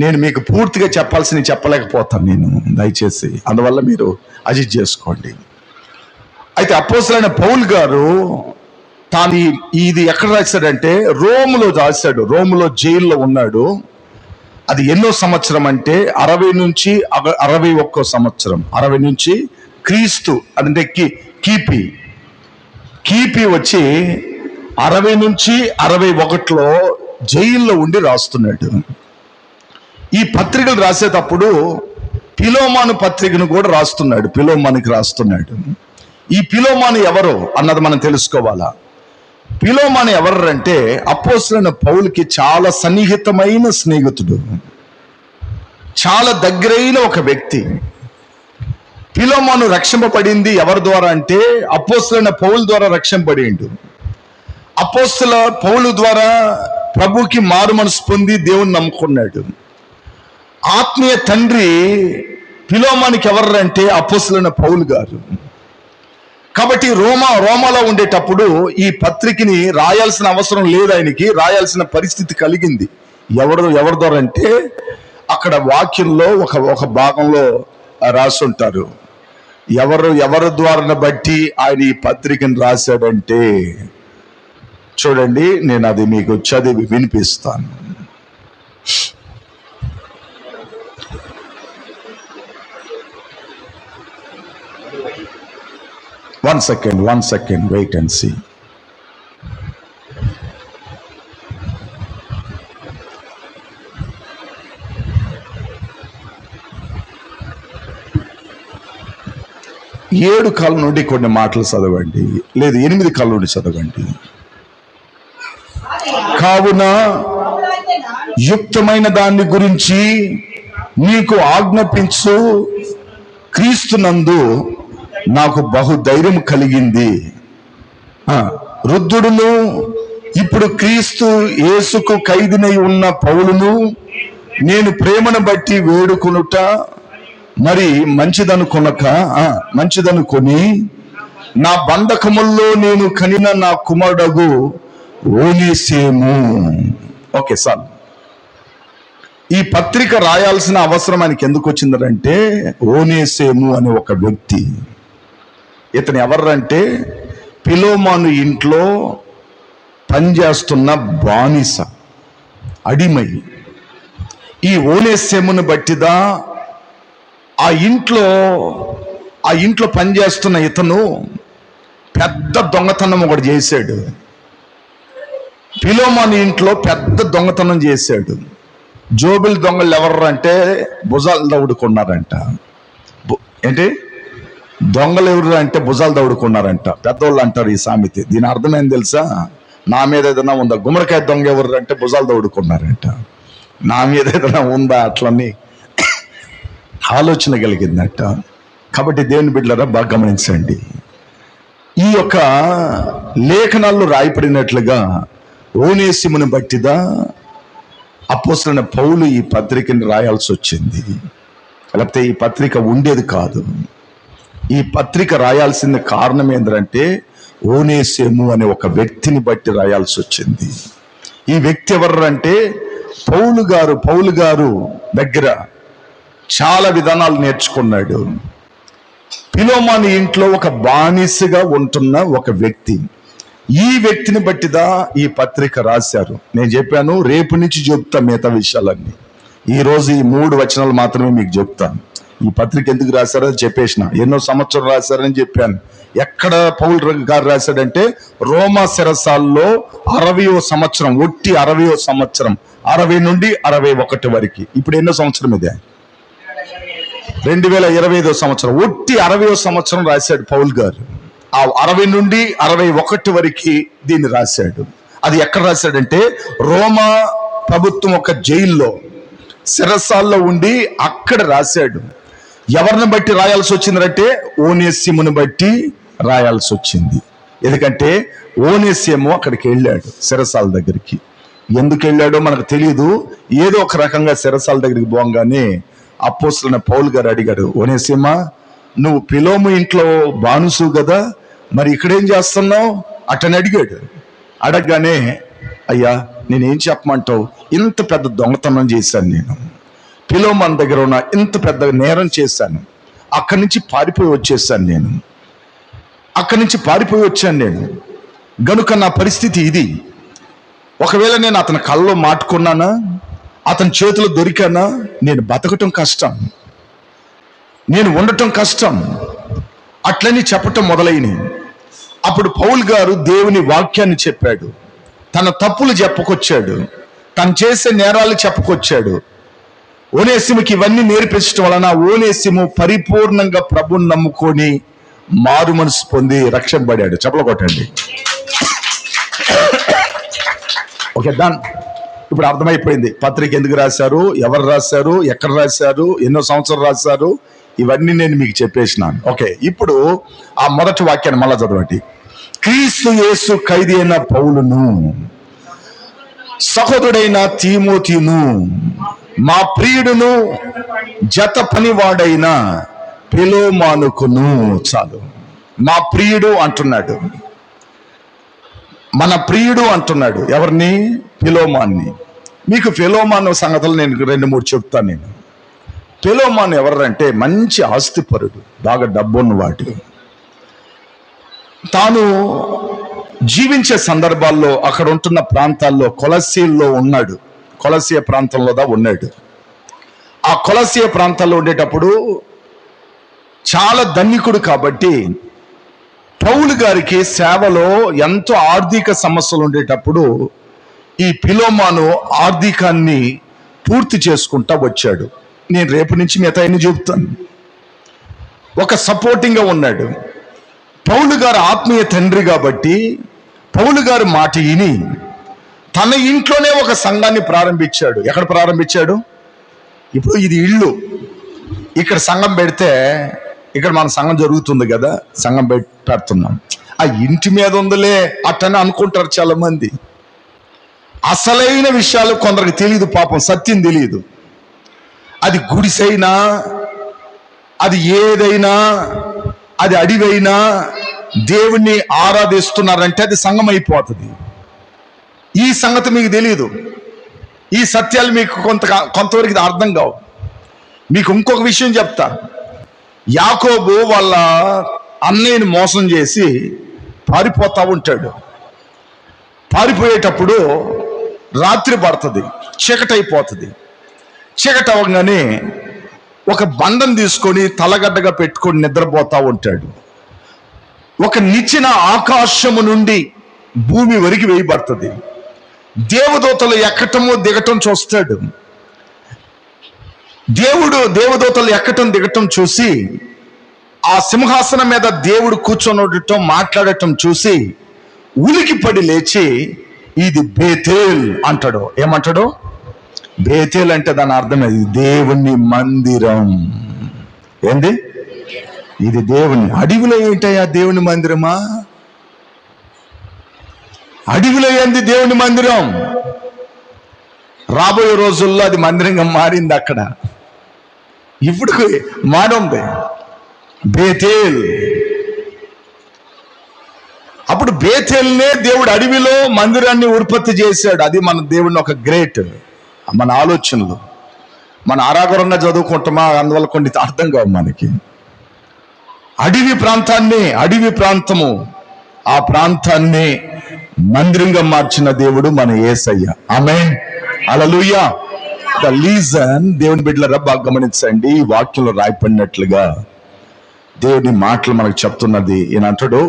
నేను మీకు పూర్తిగా చెప్పాల్సింది చెప్పలేకపోతాను నేను, దయచేసి అందువల్ల మీరు అడ్జస్ట్ చేసుకోండి. అయితే అపోస్తలుడైన పౌలు గారు తాను ఇది ఎక్కడ రాశాడంటే రోములో రాశాడు. రోములో జైల్లో ఉన్నాడు. అది ఎన్నో సంవత్సరం అంటే 60 నుంచి 61 సంవత్సరం. 60 నుంచి క్రీస్తు అదంటే కీపీ వచ్చి 60 నుంచి 61లో జైల్లో ఉండి రాస్తున్నాడు. ఈ పత్రికలు రాసేటప్పుడు పిలోమాను పత్రికను కూడా రాస్తున్నాడు. పిలోమానికి రాస్తున్నాడు. ఈ పిలోమాను ఎవరు అన్నది మనం తెలుసుకోవాలా. పిలోమాను ఎవరు అంటే అపోస్తలుడైన పౌలుకి చాలా సన్నిహితమైన స్నేహితుడు, చాలా దగ్గరైన ఒక వ్యక్తి. పిలోమాను రక్షింపబడింది ఎవరి ద్వారా అంటే అపోస్తలుడైన పౌలు ద్వారా రక్షింపబడిండు. అపోస్తల పౌలు ద్వారా ప్రభుకి మారు మనసు పొంది దేవుని నమ్ముకున్నాడు. ఆత్మీయ తండ్రి పిలోమానికి ఎవరు అంటే అపోస్తలుడైన పౌలు గారు. కాబట్టి రోమాలో ఉండేటప్పుడు ఈ పత్రికని రాయాల్సిన అవసరం లేదు, ఆయనకి రాయాల్సిన పరిస్థితి కలిగింది. ఎవరి ద్వారా అంటే అక్కడ వాక్యంలో ఒక భాగంలో రాసి ఉంటారు. ఎవరి ద్వారా బట్టి ఆయన ఈ పత్రికను రాశాడంటే చూడండి, నేను అది మీకు చదివి వినిపిస్తాను. One second, wait and see. ఏడు కాలం నుండి కొన్ని మాటలు చదవండి, లేదు 8 కాలం నుండి చదవండి. కావున యుక్తమైన దాన్ని గురించి నీకు ఆజ్ఞాపించు క్రీస్తునందు నాకు బహుధైర్యం కలిగింది. వృద్ధుడును ఇప్పుడు క్రీస్తు యేసుకు ఖైదీనై ఉన్న పౌలును నేను ప్రేమను బట్టి వేడుకొనుట మరి మంచిదనుకొని నా బంధకముల్లో నేను కనిన నా కుమారుడగు ఓనేసిము. ఓకే సార్, ఈ పత్రిక రాయాల్సిన అవసరం ఆయనకి ఎందుకు వచ్చిందంటే ఓనేసిము అనే ఒక వ్యక్తి. ఇతను ఎవరంటే పిలోమాను ఇంట్లో పనిచేస్తున్న బానిస, అడిమై. ఈ ఓనేసిమును బట్టిదా ఆ ఇంట్లో పనిచేస్తున్న ఇతను పెద్ద దొంగతనం ఒకటి చేశాడు. పిలోమాను ఇంట్లో పెద్ద దొంగతనం చేశాడు. జోబిల్ దొంగలు ఎవరు అంటే భుజాలు దౌడుకున్నారంట. ఏంటి దొంగలు ఎవరు అంటే భుజాలు దౌడుకున్నారంట. పెద్దోళ్ళు అంటారు ఈ సామెత. దీని అర్థం ఏం తెలుసా? నా మీద ఏదైనా ఉందా? గుమ్మడికాయ దొంగ ఎవరు అంటే భుజాలు దౌడుకున్నారంట. నా మీద ఏదైనా ఉందా అట్లని ఆలోచన కలిగిందట. కాబట్టి దేవుని బిడ్డలారా బాగా గమనించండి. ఈ యొక్క లేఖనాల్లో రాయబడినట్లుగా ఓనేసిమును బట్టిదా అపోస్తలుడైన పౌలు ఈ పత్రికని రాయాల్సి వచ్చింది. లేకపోతే ఈ పత్రిక ఉండేది కాదు. ఈ పత్రిక రాయాల్సిన కారణం ఏంటంటే ఓనేసిము అనే ఒక వ్యక్తిని బట్టి రాయాల్సి వచ్చింది. ఈ వ్యక్తి ఎవరు అంటే పౌలు గారు దగ్గర చాలా విధానాలు నేర్చుకున్నాడు. పిలోమాను ఇంట్లో ఒక బానిసగా ఉంటున్న ఒక వ్యక్తి. ఈ వ్యక్తిని బట్టిదా ఈ పత్రిక రాశారు. నేను చెప్పాను రేపు నుంచి చెప్తా మిగతా విషయాలన్నీ. ఈరోజు ఈ 3 వచనాలు మాత్రమే మీకు చెప్తాను. ఈ పత్రిక ఎందుకు రాశారో చెప్పేసిన. ఎన్నో సంవత్సరం రాశారని చెప్పాను. ఎక్కడ పౌలు గారు రాశాడంటే రోమా చెరసాల్లో 60వ సంవత్సరం, ఒట్టి 60వ సంవత్సరం, 60 నుండి 61 వరకు. ఇప్పుడు ఎన్నో సంవత్సరం ఇదే? 2025వ సంవత్సరం. ఒట్టి 60వ సంవత్సరం రాశాడు పౌలు గారు. ఆ 60 నుండి 61 వరకు దీన్ని రాశాడు. అది ఎక్కడ రాశాడంటే రోమా ప్రభుత్వం ఒక జైల్లో శిరసాల్లో ఉండి అక్కడ రాశాడు. ఎవరిని బట్టి రాయాల్సి వచ్చిందంటే ఓనేసిమును బట్టి రాయాల్సి వచ్చింది. ఎందుకంటే ఓనేసిము అక్కడికి వెళ్ళాడు శిరసాల దగ్గరికి. ఎందుకు వెళ్ళాడో మనకు తెలియదు. ఏదో ఒక రకంగా శిరసాల దగ్గరికి పోగానే అపోస్తలుడైన పౌలు గారు అడిగాడు, ఓనేసిమా, నువ్వు పిలోము ఇంట్లో బానుసు కదా, మరి ఇక్కడేం చేస్తున్నావు అట్టని అడిగాడు. అడగగానే, అయ్యా నేనేం చెప్పమంటావు, ఇంత పెద్ద దొంగతనం చేశాను నేను, పిలోమన్ దగ్గర ఉన్న ఇంత పెద్ద నేరం చేశాను, అక్కడి నుంచి పారిపోయి వచ్చేసాను నేను, గనుక నా పరిస్థితి ఇది. ఒకవేళ నేను అతని కళ్ళలో మాటుకున్నానా, అతని చేతిలో దొరికానా, నేను బతకటం కష్టం, నేను ఉండటం కష్టం అట్లని చెప్పటం మొదలైనవి. అప్పుడు పౌలు గారు దేవుని వాక్యాన్ని చెప్పాడు, తన తప్పులు చెప్పుకొచ్చాడు, తను చేసే నేరాలు చెప్పుకొచ్చాడు. ఓనేసిముకి ఇవన్నీ నేర్పించడం వలన ఓనేసిము పరిపూర్ణంగా ప్రభుని నమ్ముకొని మారు మనసు పొంది రక్షింపబడాడు. చప్పలు కొట్టండి. Okay, done. ఇప్పుడు అర్థమైపోయింది పత్రిక ఎందుకు రాశారు, ఎవరు రాశారు, ఎక్కడ రాశారు, ఎన్నో సంవత్సరాలు రాశారు, ఇవన్నీ నేను మీకు చెప్పేసినాను. ఓకే, ఇప్పుడు ఆ మొదటి వాక్యాన్ని మళ్ళా చదవండి. క్రీస్తు యేసు ఖైదీ అయిన పౌలును, సహోదరుడైన తీమోతిను, మా ప్రియుడును జత పనివాడైన పిలోమానుకును. చాలు, మా ప్రియుడు అంటున్నాడు, మన ప్రియుడు అంటున్నాడు. ఎవరిని? పిలోమాన్ని. మీకు పిలోమాను సంగతులు నేను 2-3 చెప్తాను. నేను పిలోమాను ఎవరంటే మంచి ఆస్తిపరుడు, బాగా డబ్బున్నవాడు. తాను జీవించే సందర్భాల్లో అక్కడ ఉంటున్న ప్రాంతాల్లో కొలసీల్లో ఉన్నాడు, కొలసీయ ప్రాంతంలో ఉన్నాడు. ఆ కొలసీయ ప్రాంతాల్లో ఉండేటప్పుడు చాలా ధనికుడు కాబట్టి పౌలు గారికి సేవలో ఎంతో ఆర్థిక సమస్యలు ఉండేటప్పుడు ఈ పిలోమాను ఆర్థికాన్ని పూర్తి చేసుకుంటా వచ్చాడు. నేను రేపు నుంచి మిగతా అన్ని చెబుతాను. ఒక సపోర్టింగ్గా ఉన్నాడు. పౌలు గారు ఆత్మీయ తండ్రి కాబట్టి పౌలు గారు మాట విని తన ఇంట్లోనే ఒక సంఘాన్ని ప్రారంభించాడు. ఎక్కడ ప్రారంభించాడు? ఇప్పుడు ఇది ఇల్లు, ఇక్కడ సంఘం పెడితే ఇక్కడ మన సంఘం జరుగుతుంది కదా, సంఘం పెడుతున్నాం. ఆ ఇంటి మీద ఉందిలే అట్టని అనుకుంటారు చాలా మంది. అసలైన విషయాలు కొందరికి తెలియదు, పాపం సత్యం తెలియదు. అది గుడిసైనా, అది ఏదైనా, అది అడివైనా దేవుణ్ణి ఆరాధిస్తున్నారంటే అది సంఘం అయిపోతుంది. ఈ సంగతి మీకు తెలియదు. ఈ సత్యాలు మీకు కొంతవరకు అర్థం కావు. మీకు ఇంకొక విషయం చెప్తా. యాకోబు వాళ్ళ అన్నయ్యని మోసం చేసి పారిపోతా ఉంటాడు. పారిపోయేటప్పుడు రాత్రి పడుతుంది, చీకటి అయిపోతుంది. చీకటి అవ్వగానే ఒక బండం తీసుకొని తలగడ్డగా పెట్టుకొని నిద్రపోతా ఉంటాడు. ఒక నిచ్చెన ఆకాశము నుండి భూమి వరకు వేయబడుతుంది. దేవదూతలు ఎక్కటము దిగటం చూస్తాడు. దేవదూతలు ఎక్కటం దిగటం చూసి ఆ సింహాసనం మీద దేవుడు కూర్చొని ఉండటం, మాట్లాడటం చూసి ఉలికిపడి లేచి ఇది బేతేల్ అంటాడు. ఏమంటాడు? బేతేల్ అంటే దాని అర్థం ఇది దేవుని మందిరం. ఏంది ఇది? దేవుని అడవిలో ఏంటయ్యా దేవుని మందిరమా? అడవిలో ఏంది దేవుని మందిరం? రాబోయే రోజుల్లో అది మందిరంగా మారింది. అక్కడ ఇప్పుడు మారింది బేతేల్. అప్పుడు బేతేల్నే దేవుడు అడవిలో మందిరాన్ని ఉత్పత్తి చేశాడు. అది మన దేవుడిని ఒక గ్రేట్. మన ఆలోచనలు మన ఆరాగరంగా చదువుకుంటామా, అందువల్ల కొన్ని అర్థం కావు మనకి. అడవి ప్రాంతము, ఆ ప్రాంతాన్ని మందిరంగా మార్చిన దేవుడు మన యేసయ్య. ఆమేన్, హల్లెలూయా. ద లీజన్ దేవుని బిడ్డలారా బాగా గమనించండి. ఈ వాక్యంలో రాయబడినట్లుగా దేవుని మాటలు మనకు చెప్తున్నది. ఈయన అంటాడు,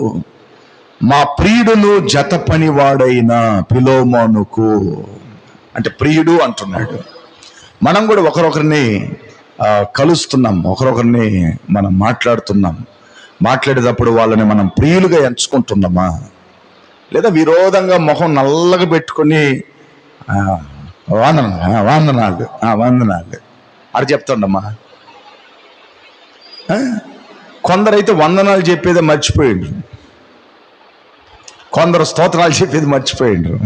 మా ప్రియుడును జత పనివాడైన పిలోమానుకు. అంటే ప్రియుడు అంటున్నాడు. మనం కూడా ఒకరొకరిని కలుస్తున్నాం, ఒకరొకరిని మనం మాట్లాడుతున్నాం. మాట్లాడేటప్పుడు వాళ్ళని మనం ప్రియులుగా ఎంచుకుంటున్నామా, లేదా విరోధంగా మొహం నల్లగా పెట్టుకుని వందనాలు వందనాలు అది చెప్తుండమ్మా? కొందరైతే వందనాలు చెప్పేది మర్చిపోయిండ్రు, కొందరు స్తోత్రాలు చెప్పేది మర్చిపోయిండ్రు.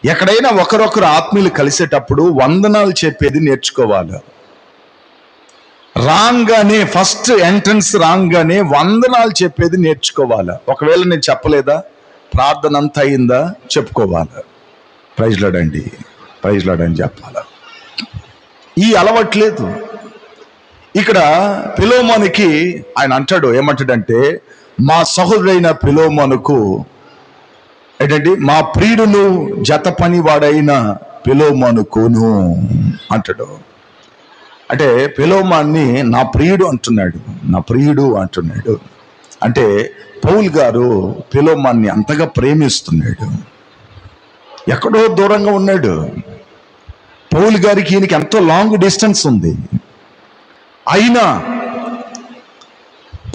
ఎక్కడైనా ఒకరొకరు ఆత్మీయులు కలిసేటప్పుడు వందనాలు చెప్పేది నేర్చుకోవాలి. రాగానే ఫస్ట్ ఎంట్రన్స్ రాగానే వందనాలు చెప్పేది నేర్చుకోవాలి. ఒకవేళ నేను చెప్పలేదా, ప్రార్థన అంతా అయిందా చెప్పుకోవాలి, ప్రైజ్ లార్డ్ అండి, ప్రైజ్ లార్డ్ అని చెప్పాలి. ఈ అలవాట్లేదు. ఇక్కడ పిలోమోనికి ఆయన అంటాడు, ఏమంటాడంటే, మా సహోదరుడైన పిలోమోనుకు ఏంటంటే మా ప్రియుడును జత పని వాడైన పిలోమోనుకును అంటాడు. అంటే పిలోమాన్ని నా ప్రియుడు అంటున్నాడు, నా ప్రియుడు అంటున్నాడు. అంటే పౌలు గారు పిలోమాన్ని అంతగా ప్రేమిస్తున్నాడు. ఎక్కడో దూరంగా ఉన్నాడు. పౌలు గారికి ఈయనకి ఎంతో లాంగ్ డిస్టెన్స్ ఉంది. అయినా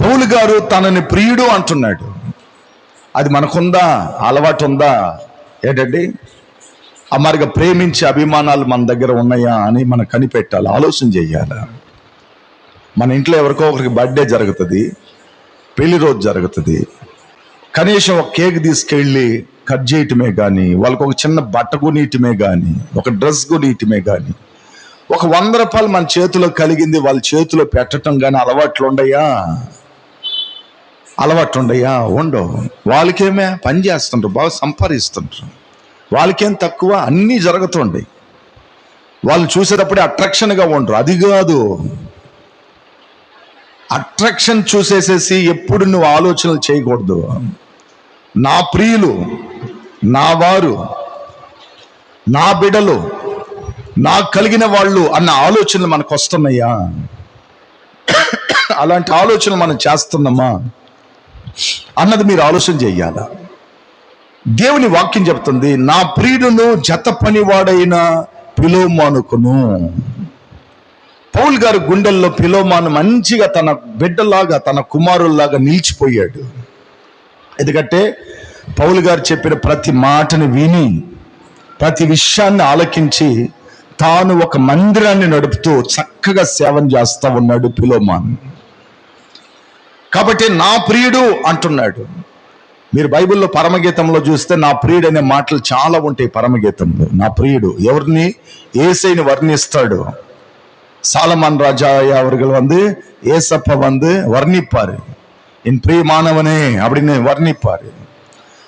పౌలు గారు తనని ప్రియుడు అంటున్నాడు. అది మనకుందా, అలవాటు ఉందా ఏంటండి? అమరుగా ప్రేమించే అభిమానాలు మన దగ్గర ఉన్నాయా అని మనం కనిపెట్టాలి, ఆలోచన చేయాలి. మన ఇంట్లో ఎవరికో ఒకరికి బర్త్డే జరుగుతుంది, పెళ్లి రోజు జరుగుతుంది, కనీసం ఒక కేక్ తీసుకెళ్ళి కట్ చేయటమే కానీ, వాళ్ళకి ఒక చిన్న బట్ట కొనియటమే కానీ, ఒక డ్రెస్ కొనియటమే కానీ, ఒక 100 రూపాయలు మన చేతిలో కలిగింది వాళ్ళ చేతిలో పెట్టడం కానీ అలవాట్లు ఉండయా? అలవాట్లు ఉండయా? ఉండవు. వాళ్ళకేమే పని చేస్తుంటారు, బాగా సంపాదిస్తుంటారు, వాళ్ళకేం తక్కువ, అన్నీ జరుగుతుంటాయి. వాళ్ళు చూసేటప్పుడే అట్రాక్షన్గా ఉండరు. అది కాదు, అట్రాక్షన్ చూసేసేసి ఎప్పుడు నువ్వు ఆలోచనలు చేయకూడదు. నా ప్రియులు, నా వారు, నా బిడ్డలు, నాకు కలిగిన వాళ్ళు అన్న ఆలోచనలు మనకు వస్తున్నాయా? అలాంటి ఆలోచనలు మనం చేస్తున్నామా అన్నది మీరు ఆలోచన చెయ్యాల. దేవుని వాక్యం చెప్తుంది, నా ప్రియుడును జత పనివాడైన పిలోమానుకును. పౌలు గారు గుండెల్లో పిలోమాను మంచిగా తన బిడ్డలాగా, తన కుమారుల్లాగా నిలిచిపోయాడు. ఎందుకంటే పౌలు గారు చెప్పిన ప్రతి మాటని విని, ప్రతి విషయాన్ని ఆలకించి, తాను ఒక మందిరాన్ని నడుపుతూ చక్కగా సేవన చేస్తా ఉన్నాడు పిలోమాను. కాబట్టి నా ప్రియుడు అంటున్నాడు. మీరు బైబిల్లో పరమగీతంలో చూస్తే నా ప్రియుడు అనే మాటలు చాలా ఉంటాయి. పరమగీతంలో నా ప్రియుడు ఎవరిని? యేసయ్యని వర్ణిస్తాడు. சாலமன் ராஜா அவர்கள் ஏசப்ப వర్ణిப்பாరు, ఎన్ ప్రియమానవనే அப்படின்னு వర్ణిப்பாరు.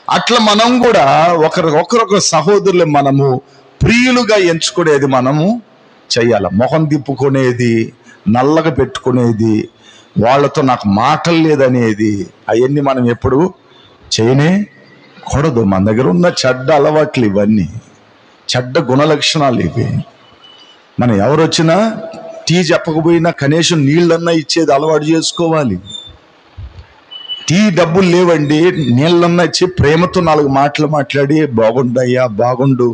అట్లా మనం కూడా ఒకరొకరు సహోదరులు మనము ప్రియులుగా ఎంచుకునేది మనము చెయ్యాల. మొహం తిప్పుకునేది, నల్లగా పెట్టుకునేది, వాళ్ళతో నాకు మాటలు లేదనేది, అవన్నీ మనం ఎప్పుడు చేయనే కూడదు. మన దగ్గర ఉన్న చెడ్డ అలవాట్లు ఇవన్నీ, చెడ్డ గుణలక్షణాలు ఇవి. మనం ఎవరు వచ్చినా టీ చెప్పకపోయినా కనీసం నీళ్ళన్నా ఇచ్చేది అలవాటు చేసుకోవాలి. టీ డబ్బులు లేవండి, నీళ్ళన్నా ఇచ్చి ప్రేమతో 4 మాటలు మాట్లాడి, బాగుండయ్యా, బాగుండు,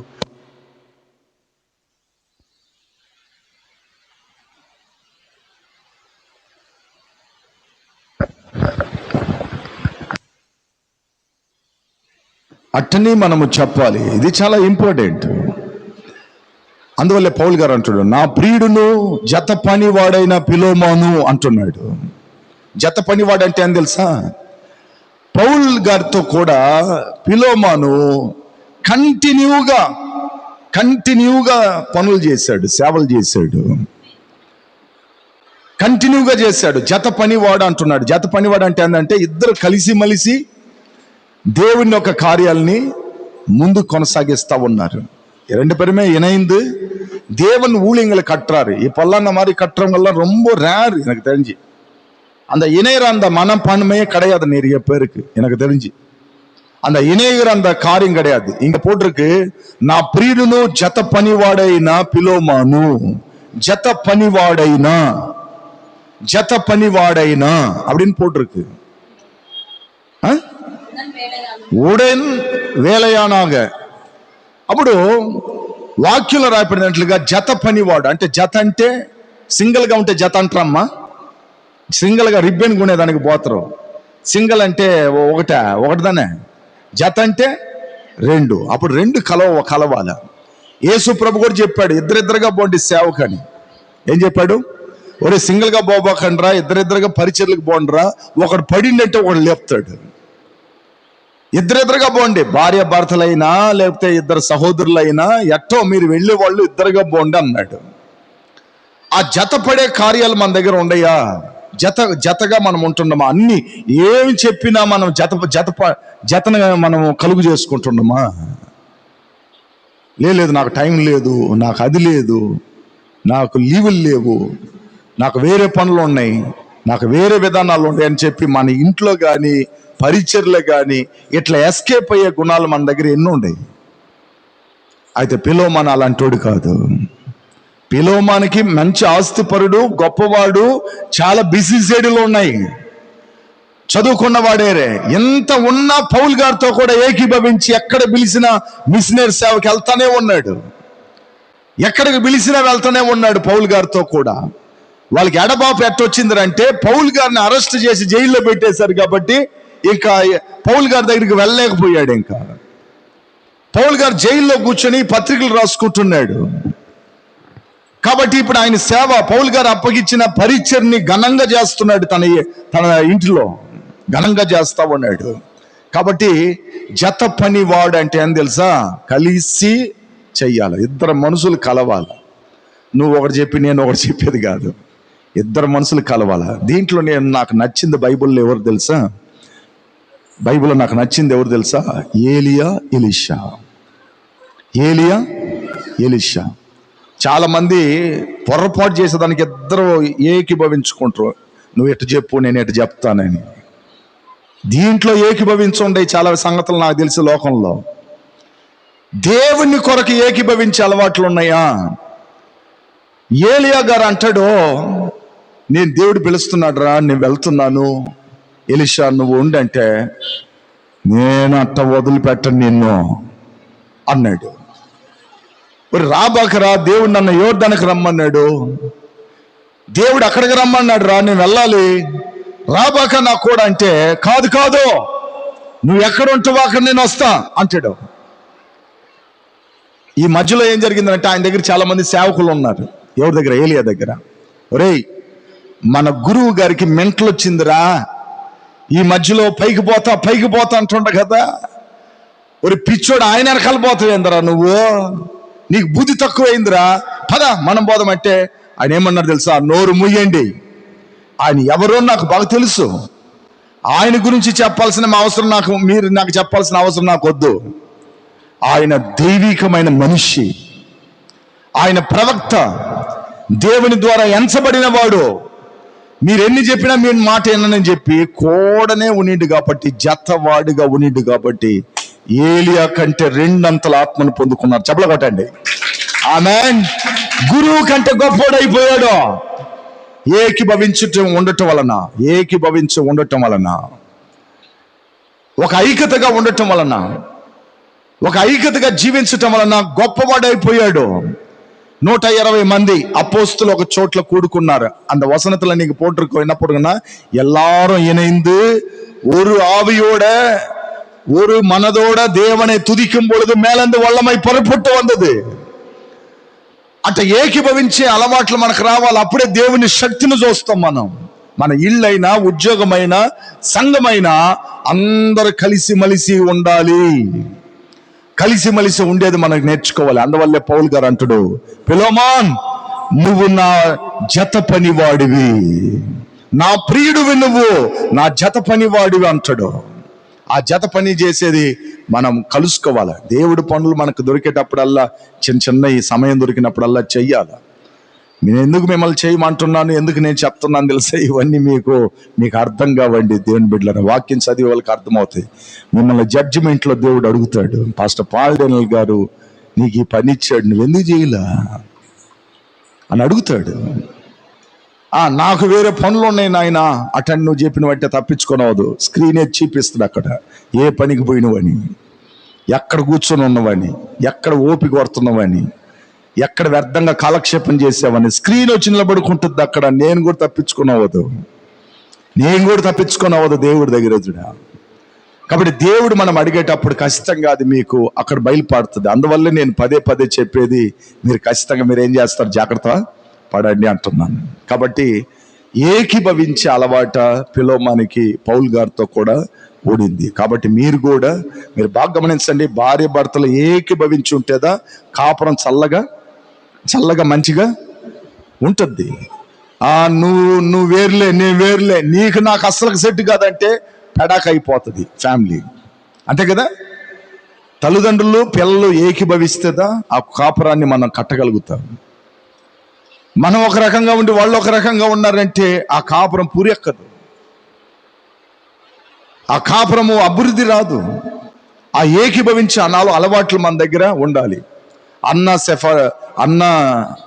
అట్టని మనము చెప్పాలి. ఇది చాలా ఇంపార్టెంట్. అందువల్ల పౌలు గారు అంటున్నాడు, నా ప్రియుడును జత పనివాడైన పిలోమాను అంటున్నాడు. జత పనివాడు అంటే అని తెలుసా? పౌల్ గారితో కూడా పిలోమాను కంటిన్యూగా పనులు చేశాడు, సేవలు చేశాడు, కంటిన్యూగా చేశాడు. జత పనివాడు అంటున్నాడు. జత పనివాడు అంటే ఏంటంటే ఇద్దరు కలిసిమలిసి దేవుని యొక్క కార్యాలని ముందు కొనసాగిస్తూ ఉన్నారు. 2 பேருமே இணைந்து தேவன் ஊழியங்களை கட்டுறாரு. இப்பெல்லாம் இந்த மாதிரி கட்டுறவங்கெல்லாம் ரொம்ப ரேர் எனக்கு தெரிஞ்சு. அந்த இணைகிற அந்த மனப்பான்மையே கிடையாது நிறைய பேருக்கு எனக்கு தெரிஞ்சு. அந்த இணைகிற அந்த காரியம் கிடையாது. இங்க போட்டிருக்கு, நான் பிரியுడును జత పనివాడైనా పిలోమాను, జత పనివాడైనా அப்படின்னு போட்டிருக்கு. ఉడన్ వేలయానాగ. అప్పుడు వాక్యంలో రాయబడినట్లుగా జత పనివాడు అంటే, జత అంటే సింగిల్గా ఉంటే జత అంటారమ్మా, సింగిల్గా రిబ్బన్ కొనేదానికి పోతారు. సింగిల్ అంటే ఒకటిదానే, జత అంటే 2. అప్పుడు 2 కలవాలి. యేసు ప్రభు కూడా చెప్పాడు, ఇద్దరిద్దరుగా పోండి సేవకని. ఏం చెప్పాడు? ఒరే సింగిల్గా పోబాకండ్రా, ఇద్దరిద్దరుగా పరిచర్లకు పోండిరా, ఒకడు పడిందంటే ఒకడు లేపుతాడు. ఇద్దరిద్దరుగా పోండి, భార్య భర్తలైనా లేకపోతే ఇద్దరు సహోదరులైనా ఎట్టో మీరు వెళ్ళే వాళ్ళు ఇద్దరుగా పోండి అన్నాడు. ఆ జతపడే కార్యాలు మన దగ్గర ఉండయా? జతగా మనం ఉంటున్నామా? అన్ని ఏమి చెప్పినా మనం జతను మనం కలుగు చేసుకుంటున్నామా? లేదు నాకు టైం లేదు, నాకు అది లేదు, నాకు లీవులు లేవు, నాకు వేరే పనులు ఉన్నాయి, నాకు వేరే విధానాలు ఉన్నాయి అని చెప్పి మన ఇంట్లో కానీ పరిచర్లు కానీ ఇట్లా ఎస్కేప్ అయ్యే గుణాలు మన దగ్గర ఎన్నో ఉన్నాయి. అయితే పిలోమాను అలాంటోడు కాదు. పిలోమానికి మంచి ఆస్తిపరుడు, గొప్పవాడు, చాలా బిజీ షెడ్యూల్ ఉన్నాయి, చదువుకున్నవాడేరే. ఎంత ఉన్నా పౌలు గారితో కూడా ఏకీభవించి ఎక్కడ పిలిచినా మిషనరీ సేవకి వెళ్తానే ఉన్నాడు. ఎక్కడికి పిలిచినా వెళ్తానే ఉన్నాడు పౌలు గారితో కూడా. వాళ్ళకి ఎడబాపు ఎట్టొచ్చిందంటే పౌలు గారిని అరెస్ట్ చేసి జైల్లో పెట్టేశారు కాబట్టి ఇంకా పౌలు గారి దగ్గరికి వెళ్ళలేకపోయాడు. ఇంకా పౌలు గారు జైల్లో కూర్చొని పత్రికలు రాసుకుంటున్నాడు. కాబట్టి ఇప్పుడు ఆయన సేవ, పౌలు గారు అప్పగించిన పరిచర్ని ఘనంగా చేస్తున్నాడు. తన ఇంటిలో ఘనంగా చేస్తా ఉన్నాడు. కాబట్టి జత పని వాడు అంటే ఏం తెలుసా? కలిసి చెయ్యాలి. ఇద్దరు మనుషులు కలవాలి. నువ్వు ఒకటి చెప్పి నేను ఒకటి చెప్పేది కాదు, ఇద్దరు మనుషులు కలవాలి. దీంట్లో నాకు నచ్చింది బైబిల్లో ఎవరు తెలుసా? బైబిల్లో నాకు నచ్చింది ఎవరు తెలుసా? ఏలియా, ఎలీషా. చాలా మంది పొరపాటు చేసేదానికి ఇద్దరు ఏకీభవించుకుంటారు. నువ్వు ఎటు చెప్పు, నేను ఎటు చెప్తానని. దీంట్లో ఏకీభవించుండే చాలా సంగతులు నాకు తెలిసి లోకంలో. దేవుని కొరకు ఏకీభవించే అలవాట్లు ఉన్నాయా? ఏలియా గారు అంటాడు, నేను దేవుడు పిలుస్తున్నాడు రా, నేను వెళ్తున్నాను, ఎలీషా నువ్వు ఉండంటే, నేను అట్ట వదిలిపెట్టను నిన్ను అన్నాడు. రాబాకరా, దేవుడు నన్ను యోర్దానికి రమ్మన్నాడు, దేవుడు అక్కడికి రమ్మన్నాడు రా, నేను వెళ్ళాలి, రాబాక నాకు కూడా అంటే, కాదు నువ్వు ఎక్కడ ఉంటావో అక్కడ నేను వస్తా అంటాడు. ఈ మధ్యలో ఏం జరిగిందంటే ఆయన దగ్గర చాలా మంది సేవకులు ఉన్నారు. ఎవరి దగ్గర? ఏలియా దగ్గర. ఒరేయ్, మన గురువు గారికి మెంటలు వచ్చిందిరా, ఈ మధ్యలో పైకి పోతా అంటుండ కదా, ఒరి పిచ్చోడు, ఆయన వెనకాల పోతావేందిరా నువ్వు, నీకు బుద్ధి తక్కువైందిరా, పద మనం పోదామంటే ఆయన ఏమన్నారు తెలుసా? నోరు ముయ్యండి, ఆయన ఎవరో నాకు బాగా తెలుసు, ఆయన గురించి చెప్పాల్సిన అవసరం మీరు నాకు చెప్పాల్సిన అవసరం నాకు వద్దు. ఆయన దైవికమైన మనిషి, ఆయన ప్రవక్త, దేవుని ద్వారా ఎంచబడిన వాడు, మీరు ఎన్ని చెప్పినా మీరు మాట వినని చెప్పి కోడనే ఉనిండు కాబట్టి, జతవాడిగా ఉనిండు కాబట్టి ఏలియా కంటే 2 అంతల ఆత్మను పొందుకున్నారు. చెప్పలు కొట్టండి ఆమేన్. గురువు కంటే గొప్పోడైపోయాడు ఏకీభవించి ఉండటం వలన, ఒక ఐక్యతగా ఉండటం వలన, ఒక ఐక్యతగా జీవించటం వలన గొప్పవాడైపోయాడు. 120 మంది అపోస్తులు ఒక చోట్ల కూడుకున్నారు. அந்த வசனத்துல நீங்க போட்டிருக்கோம், என்ன போடுங்கன்னா, எல்லாரும் இணைந்து ஒரு ஆவியோட ஒரு மனதோட தேவனை துதிக்கும் பொழுது மேலந்து வல்லமை புறப்பட்டு வந்தது. అట్లా ఏకీభవించే అలవాట్లు మనకు రావాలి. అప్పుడే దేవుని శక్తిని చూస్తాం. మన ఇళ్ళైనా, ఉద్యోగమైనా, సంఘమైనా అందరు కలిసిమలిసి ఉండాలి. కలిసిమలిసి ఉండేది మనకు నేర్చుకోవాలి. అందువల్లే పౌలు గారు అంటాడు, పిలోమాన్ నువ్వు నా జత పనివాడివి, నా ప్రియుడివి, నువ్వు నా జత పనివాడివి అంటాడు. ఆ జత పని చేసేది మనం కలుసుకోవాలి. దేవుడి పనులు మనకు దొరికేటప్పుడల్లా చిన్న ఈ సమయం దొరికినప్పుడల్లా చెయ్యాలి. నేను ఎందుకు మిమ్మల్ని చేయమంటున్నాను, ఎందుకు నేను చెప్తున్నాను తెలుసా? ఇవన్నీ మీకు అర్థం కావండి. దేవుని బిడ్డలను వాక్యం చదివే వాళ్ళకి అర్థమవుతాయి. మిమ్మల్ని జడ్జిమెంట్లో దేవుడు అడుగుతాడు, పాస్టర్ పాల్ డేనియల్ గారు నీకు ఈ పని ఇచ్చాడు, నువ్వు ఎందుకు చేయలా అని అడుగుతాడు. నాకు వేరే పనులు ఉన్నాయి నాయన అటెండ్, నువ్వు చెప్పిన బట్టే తప్పించుకోనవద్దు. స్క్రీన్ ఎత్తి చూపిస్తుంది అక్కడ ఏ పనికి పోయినవని, ఎక్కడ కూర్చొని ఉన్నవని, ఎక్కడ ఓపిక కొడుతున్నవని, ఎక్కడ వ్యర్థంగా కాలక్షేపం చేసావని స్క్రీన్ వచ్చి నిలబడుకుంటుంది అక్కడ. నేను కూడా తప్పించుకునవద్దు. నేను కూడా తప్పించుకొని అవ్వదు దేవుడి దగ్గర చూడా. కాబట్టి దేవుడు మనం అడిగేటప్పుడు ఖచ్చితంగా అది మీకు అక్కడ బయలుపడుతుంది. అందువల్ల నేను పదే పదే చెప్పేది, మీరు ఖచ్చితంగా మీరు ఏం చేస్తారు, జాగ్రత్త పడండి అంటున్నాను. కాబట్టి ఏకీభవించే అలవాట ఫిలోమానికి పౌలు గారితో కూడా ఊడింది. కాబట్టి మీరు బాగా గమనించండి, భార్య భర్తలు ఏకీభవించి ఉంటేదా కాపురం చల్లగా మంచిగా ఉంటుంది. నువ్వు వేర్లే, నేను వేర్లే, నీకు నాకు అస్సలు సెట్ కాదంటే పెడాక్ అయిపోతుంది ఫ్యామిలీ, అంతే కదా. తల్లిదండ్రులు పిల్లలు ఏకీభవిస్తేదా ఆ కాపురాన్ని మనం కట్టగలుగుతాం. మనం ఒక రకంగా ఉండి వాళ్ళు ఒక రకంగా ఉన్నారంటే ఆ కాపురం పూరెక్కదు, ఆ కాపురము అభివృద్ధి రాదు. ఆ ఏకీభవించే అలవాట్లు మన దగ్గర ఉండాలి.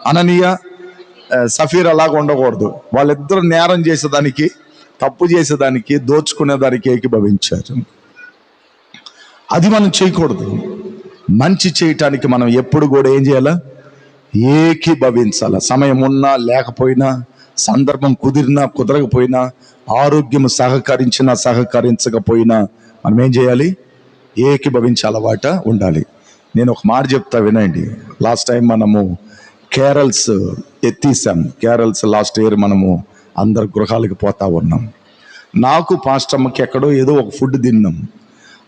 అననీయ సఫీర్ అలాగా ఉండకూడదు. వాళ్ళిద్దరు నేరం చేసేదానికి, తప్పు చేసేదానికి, దోచుకునేదానికి ఏకీభవించారు. అది మనం చేయకూడదు. మంచి చేయటానికి మనం ఎప్పుడు కూడా ఏం చేయాలా, ఏకీభవించాల. సమయం ఉన్నా లేకపోయినా, సందర్భం కుదిరినా కుదరకపోయినా, ఆరోగ్యం సహకరించినా సహకరించకపోయినా మనం ఏం చేయాలి, ఏకీభవించే అలవాట ఉండాలి. నేను ఒక మాట చెప్తా వినండి. లాస్ట్ టైం మనము కేరల్స్ ఎత్తేసాం. కేరల్స్ లాస్ట్ ఇయర్ మనము అందరు గృహాలకు పోతా ఉన్నాం. నాకు పాస్టమ్మకి ఎక్కడో ఏదో ఒక ఫుడ్ తిన్నాం.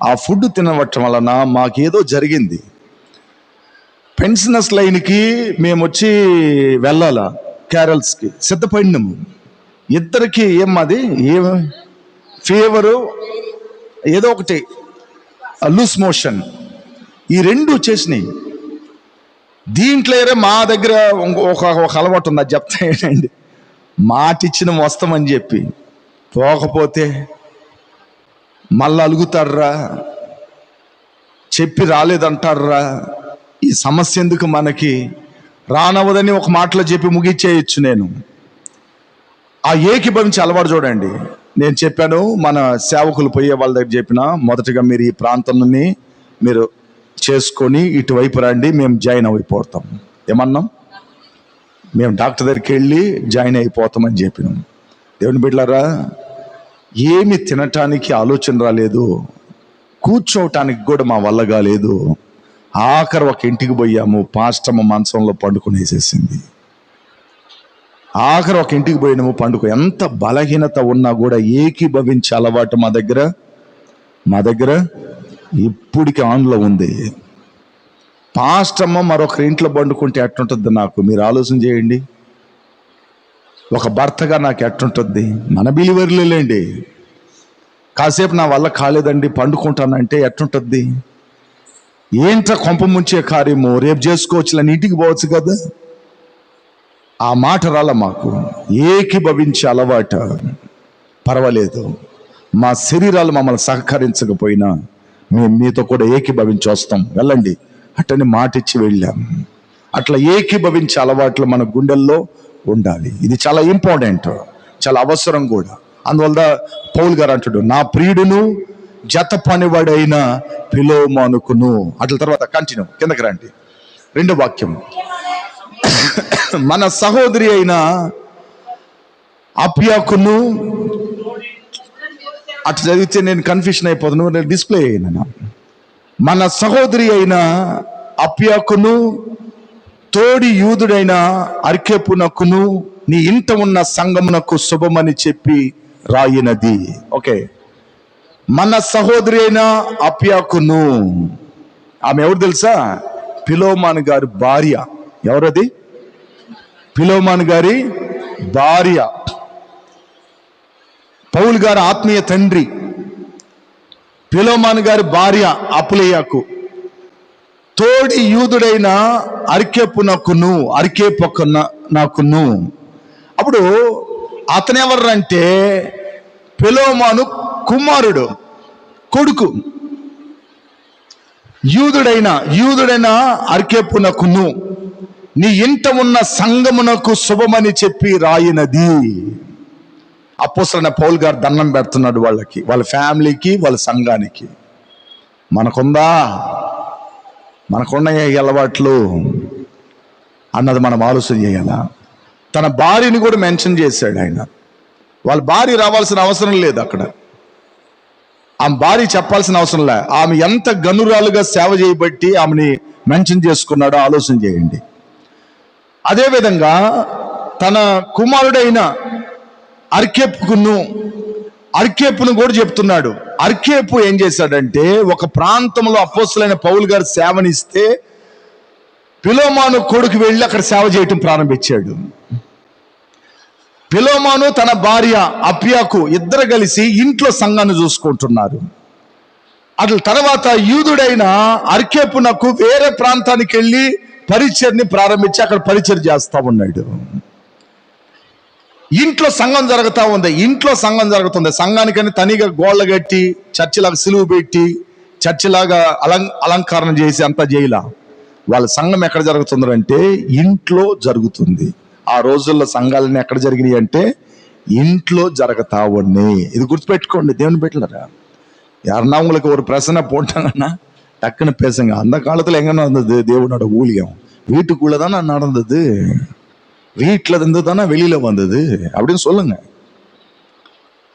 ఆ ఫుడ్ తినవటం వలన మాకేదో జరిగింది. పెన్షనర్స్ లైన్కి మేము వచ్చి వెళ్ళాలా, కేరల్స్కి సిద్ధపడినాము. ఇద్దరికి ఫీవరు, ఏదో ఒకటి లూస్ మోషన్, ఈ రెండు వచ్చేసినాయి. దీంట్లో మా దగ్గర ఒక అలవాటు ఉంది, అది చెప్తా ఏంటండి. మాట ఇచ్చిన వస్తామని చెప్పి పోకపోతే మళ్ళీ అలుగుతాడ్రా, చెప్పి రాలేదంటారా, ఈ సమస్య ఎందుకు మనకి, రానవదని ఒక మాటలో చెప్పి ముగిచ్చేయచ్చు. నేను ఆ ఏకీభవించి అలవాటు చూడండి. నేను చెప్పాను, మన సేవకులు పోయే వాళ్ళ దగ్గర చెప్పిన, మొదటగా మీరు ఈ ప్రాంతాన్ని మీరు చేసుకొని ఇటువైపు రండి, మేము జాయిన్ అయిపోతాం. ఏమన్నాం, మేము డాక్టర్ దగ్గరికి వెళ్ళి జాయిన్ అయిపోతామని చెప్పినాం. దేవుని బిడ్డలారా, ఏమి తినటానికి ఆలోచన రాలేదు, కూర్చోవటానికి కూడా మా వల్ల కాలేదు. ఆఖరి ఒక ఇంటికి పోయాము, పాస్టమ్మ మంచంలో పండుకునేసేసింది. ఆఖరి ఒక ఇంటికి పోయినాము, ఎంత బలహీనత ఉన్నా కూడా ఏకీభవించే అలవాటు మా దగ్గర ఇప్పటికి ఆన్లో ఉంది. పాస్టమ్మ మరొకరి ఇంట్లో పండుకుంటే ఎట్టుంటుంది నాకు, మీరు ఆలోచన చేయండి. ఒక భర్తగా నాకు ఎట్టుంటుంది. మన బిలివర్లేండి, కాసేపు నా వల్ల కాలేదండి పండుకుంటానంటే ఎట్టుంటుంది. ఏంట్రా కొంప ముంచే కార్యము, రేపు చేసుకోవచ్చులని ఇంటికి పోవచ్చు కదా. ఆ మాట రాల మాకు. ఏకీభవించే అలవాట పర్వాలేదు, మా శరీరాలు మమ్మల్ని సహకరించకపోయినా మేము మీతో కూడా ఏకీభవించి వస్తాం, వెళ్ళండి అట్టని మాట ఇచ్చి వెళ్ళాం. అట్లా ఏకీభవించే అలవాట్లు మన గుండెల్లో ఉండాలి. ఇది చాలా ఇంపార్టెంట్, చాలా అవసరం కూడా. అందువల్ల పౌలు గారు అంటాడు, నా ప్రియుడును జత పనివాడైన ఫిలోమోనుకును. అట్ల తర్వాత కంటిన్యూ కిందకి రండి, 2వ వాక్యం. మన సహోదరి అయిన అప్యాకును, అటు చదివితే నేను కన్ఫ్యూషన్ అయిపోతున్నాను, డిస్ప్లే అయినా. మన సహోదరి అయిన అప్యాకును తోడి యూదుడైన అర్కెపునకును నీ ఇంట ఉన్న సంగమునకు శుభమని చెప్పి రాయినది. ఓకే, మన సహోదరి అయిన అప్యాకును, ఆమె ఎవరు తెలుసా, ఫిలోమాను గారి భార్య. ఎవరది? ఫిలోమాను గారి భార్య, పౌలు గారి ఆత్మీయ తండ్రి. ఫిలోమాను గారి భార్య అపులయ్యకు తోడి యూదుడైన అర్కెపునకును. అప్పుడు అతనెవర్రంటే ఫిలోమాను కుమారుడు, కొడుకు. యూదుడైన అర్కెపునకును నీ ఇంట ఉన్న సంగమునకు శుభమని చెప్పి రాయినది. అపోస్తలుడైన పౌలు గారు దండం పెడుతున్నాడు వాళ్ళకి, వాళ్ళ ఫ్యామిలీకి, వాళ్ళ సంఘానికి. మనకున్న అలవాట్లు అన్నది మనం ఆలోచన చేయాలా. తన భార్యని కూడా మెన్షన్ చేశాడు ఆయన. వాళ్ళ భార్య రావాల్సిన అవసరం లేదు అక్కడ. ఆమె భార్య చెప్పాల్సిన అవసరం లే. ఆమె ఎంత గనురాలుగా సేవ చేయబట్టి ఆమెని మెన్షన్ చేసుకున్నాడో ఆలోచన చేయండి. అదేవిధంగా తన కుమారుడైన అర్కేపును కూడా చెప్తున్నాడు. అర్కేపు ఏం చేశాడంటే, ఒక ప్రాంతంలో అపోస్తలుడైన పౌలు గారు సేవనిస్తే పిలోమాను కొడుకు వెళ్ళి అక్కడ సేవ చేయటం ప్రారంభించాడు. పిలోమాను తన భార్య అప్పియాకు ఇద్దరు కలిసి ఇంట్లో సంఘాన్ని చూసుకుంటున్నారు. అట్ల తర్వాత యూదుడైన అర్కేపునకు వేరే ప్రాంతానికి వెళ్ళి పరిచర్ని ప్రారంభించి అక్కడ పరిచర్ చేస్తా ఉన్నాడు. ఇంట్లో సంఘం జరుగుతుంది. సంఘానికని తనిగా గోళ్ళ కట్టి చర్చిలాగా సిలువు పెట్టి చర్చిలాగా అలంకరణ చేసి అంతా చేయలా. వాళ్ళ సంఘం ఎక్కడ జరుగుతుందంటే ఇంట్లో జరుగుతుంది. ఆ రోజుల్లో సంఘాలన్నీ ఎక్కడ జరిగినాయి అంటే ఇంట్లో జరుగుతా ఉన్నాయి. ఇది గుర్తుపెట్టుకోండి. దేవుని పెట్టలేరా, யாருன்னா உங்களுக்கு ஒரு பிரச்சனை போட்டாங்கன்னா டக்குன்னு பேசுங்க. அந்த காலத்துல எங்க நடந்தது தேவனோட ஊழியம்? வீட்டுக்குள்ள தானே நடந்தது, வீட்டுல இருந்து தானே வெளியில வந்தது அப்படின்னு சொல்லுங்க.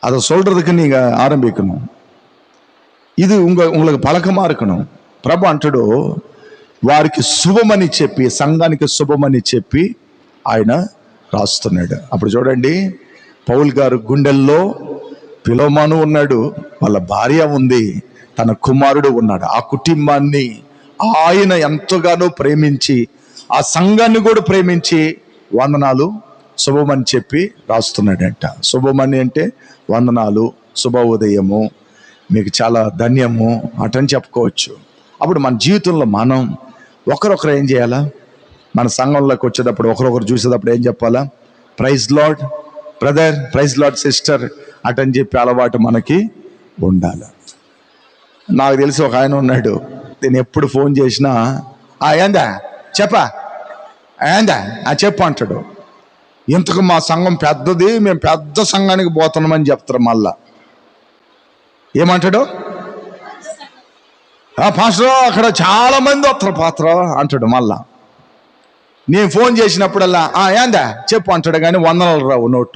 அதை சொல்றதுக்கு நீங்க ఆరంభించணும். ఇది உங்களுக்கு పలకమా இருக்கணும். ప్రభు అంటాడు, వారికి శుభమని చెప్పి, సంఘానికి శుభమని చెప్పి ఆయన రాస్తున్నాడు. అప్పుడు చూడండి, పౌలు గారు గుండెల్లో పిలోమాను ఉన్నాడు, వాళ్ళ భార్య ఉంది, తన కుమారుడు ఉన్నాడు. ఆ కుటుంబాన్ని ఆయన ఎంతగానో ప్రేమించి, ఆ సంఘాన్ని కూడా ప్రేమించి వందనాలు శుభమని చెప్పి రాస్తున్నాడంట. శుభమని అంటే వందనాలు, శుభ ఉదయము, మీకు చాలా ధన్యము అటని చెప్పుకోవచ్చు. అప్పుడు మన జీవితంలో మనం ఒకరొకరు ఏం చేయాలా? మన సంఘంలోకి వచ్చేటప్పుడు ఒకరొకరు చూసేటప్పుడు ఏం చెప్పాలా? Praise Lord brother, praise Lord sister అటని చెప్పి అలవాటు మనకి ఉండాలి. నాకు తెలిసి ఒక ఆయన ఉన్నాడు, నేను ఎప్పుడు ఫోన్ చేసినా ఏందా చెప్పా, ఏందా చెప్పు అంటాడు. ఇంతకు మా సంఘం పెద్దది, మేము పెద్ద సంఘానికి పోతున్నామని చెప్తారు. మళ్ళా ఏమంటాడు? పాస్టర్ అక్కడ చాలా మంది వస్తారు పాత్ర అంటాడు. మళ్ళా నేను ఫోన్ చేసినప్పుడల్లా ఏందా చెప్పు అంటాడు, కానీ వందనాలు రావు నోట.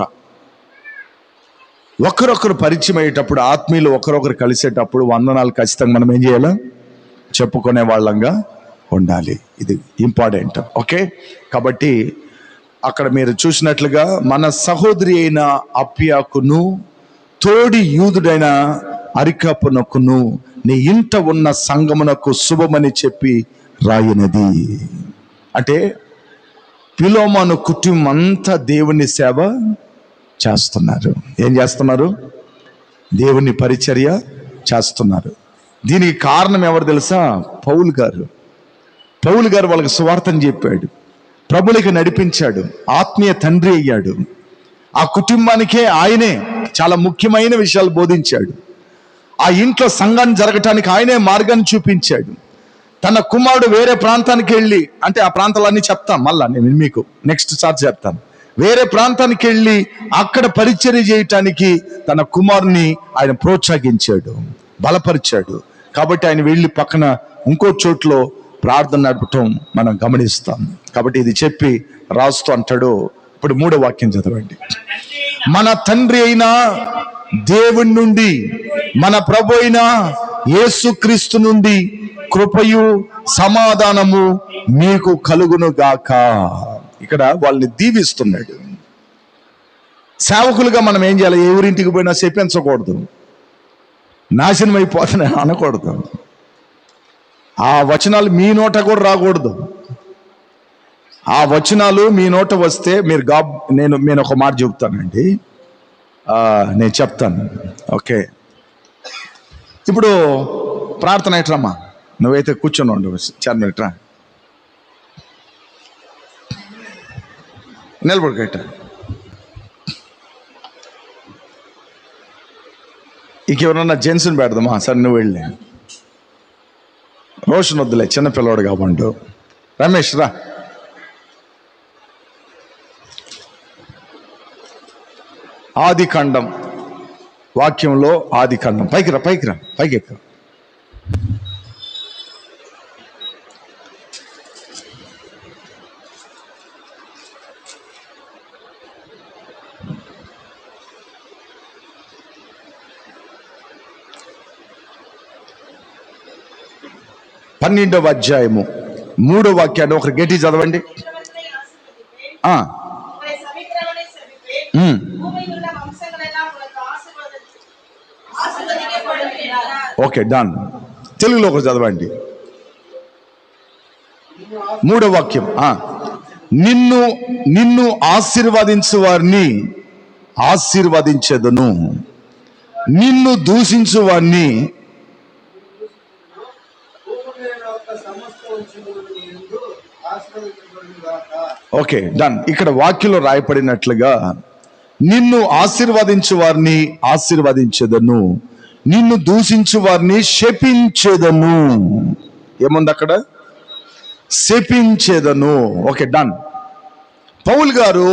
ఒకరొకరు పరిచయం అయ్యేటప్పుడు, ఆత్మీయులు ఒకరొకరు కలిసేటప్పుడు వందనాలు ఖచ్చితంగా మనం ఏం చేయాలి? చెప్పుకునే వాళ్ళంగా ఉండాలి. ఇది ఇంపార్టెంట్. ఓకే, కాబట్టి అక్కడ మీరు చూసినట్లుగా మన సహోదరి అయిన అప్పియాకును తోడి యూదుడైన అరికాపునకును నీ ఇంట ఉన్న సంగమునకు శుభమని చెప్పి రాయినది. అంటే పిలోమాను కుటుంబం అంతా దేవుని సేవ చేస్తున్నారు. ఏం చేస్తున్నారు? దేవుని పరిచర్య చేస్తున్నారు. దీనికి కారణం ఎవరు తెలుసా? పౌలు గారు వాళ్ళకి సువార్తను చెప్పాడు, ప్రభువులకు నడిపించాడు, ఆత్మీయ తండ్రి అయ్యాడు. ఆ కుటుంబానికే ఆయనే చాలా ముఖ్యమైన విషయాలు బోధించాడు. ఆ ఇంట్లో సంఘాన్ని జరగటానికి ఆయనే మార్గాన్ని చూపించాడు. తన కుమారుడు వేరే ప్రాంతానికి వెళ్ళి, అంటే ఆ ప్రాంతాలన్నీ చెప్తాను మళ్ళా, నేను మీకు నెక్స్ట్ సారి చెప్తాను. వేరే ప్రాంతానికి వెళ్ళి అక్కడ పరిచర్య చేయటానికి తన కుమారుని ఆయన ప్రోత్సహించాడు, బలపరిచాడు. కాబట్టి ఆయన వెళ్ళి పక్కన ఇంకో చోట్లో ప్రార్థన నడపటం మనం గమనిస్తాం. కాబట్టి ఇది చెప్పి రాస్తూ అంటాడు. ఇప్పుడు 3వ వాక్యం చదవండి. మన తండ్రి అయిన దేవుని నుండి, మన ప్రభు అయిన యేసుక్రీస్తు నుండి కృపయు సమాధానము మీకు కలుగును గాక. ఇక్కడ వాళ్ళని దీవిస్తున్నాడు. సేవకులుగా మనం ఏం చేయాలి? ఎవరింటికి పోయినా చెప్పించకూడదు, నాశనం అయిపోతున్నాయి అనకూడదు. ఆ వచనాలు మీ నోట కూడా రాకూడదు. ఆ వచనాలు మీ నోట వస్తే మీరు నేను ఒక మాట చెబుతానండి, నేను చెప్తాను. ఓకే, ఇప్పుడు ప్రార్థన ఎట్రమ్మా, నువ్వైతే కూర్చొని ఉండవు, చర్మట్రా నిలబడికట్ట. ఇక ఎవరన్నా జెంట్స్ని పెడదామా? సరే నువ్వు వెళ్ళి. రోషన్ వద్దులే, చిన్నపిల్లవాడు కాబట్టి. రమేష్ రా. ఆది ఖండం వాక్యంలో, ఆది ఖండం పైకి రా, పైకి ఎక్క. 12వ అధ్యాయము 3వ వాక్యాన్ని ఒకరు గట్టి చదవండి. Okay, done. తెలుగులో ఒకరు చదవండి. 3వ వాక్యం. నిన్ను ఆశీర్వదించు వారిని ఆశీర్వదించెదను, నిన్ను దూషించు వారిని. Okay, done. ఇక్కడ వాక్యంలో రాయబడినట్లుగా నిన్ను ఆశీర్వదించు వారిని ఆశీర్వదించెదను, నిన్ను దూషించు వారిని శపించెదను. ఏముంది అక్కడ? శపించెదను. Okay, done. పౌలు గారు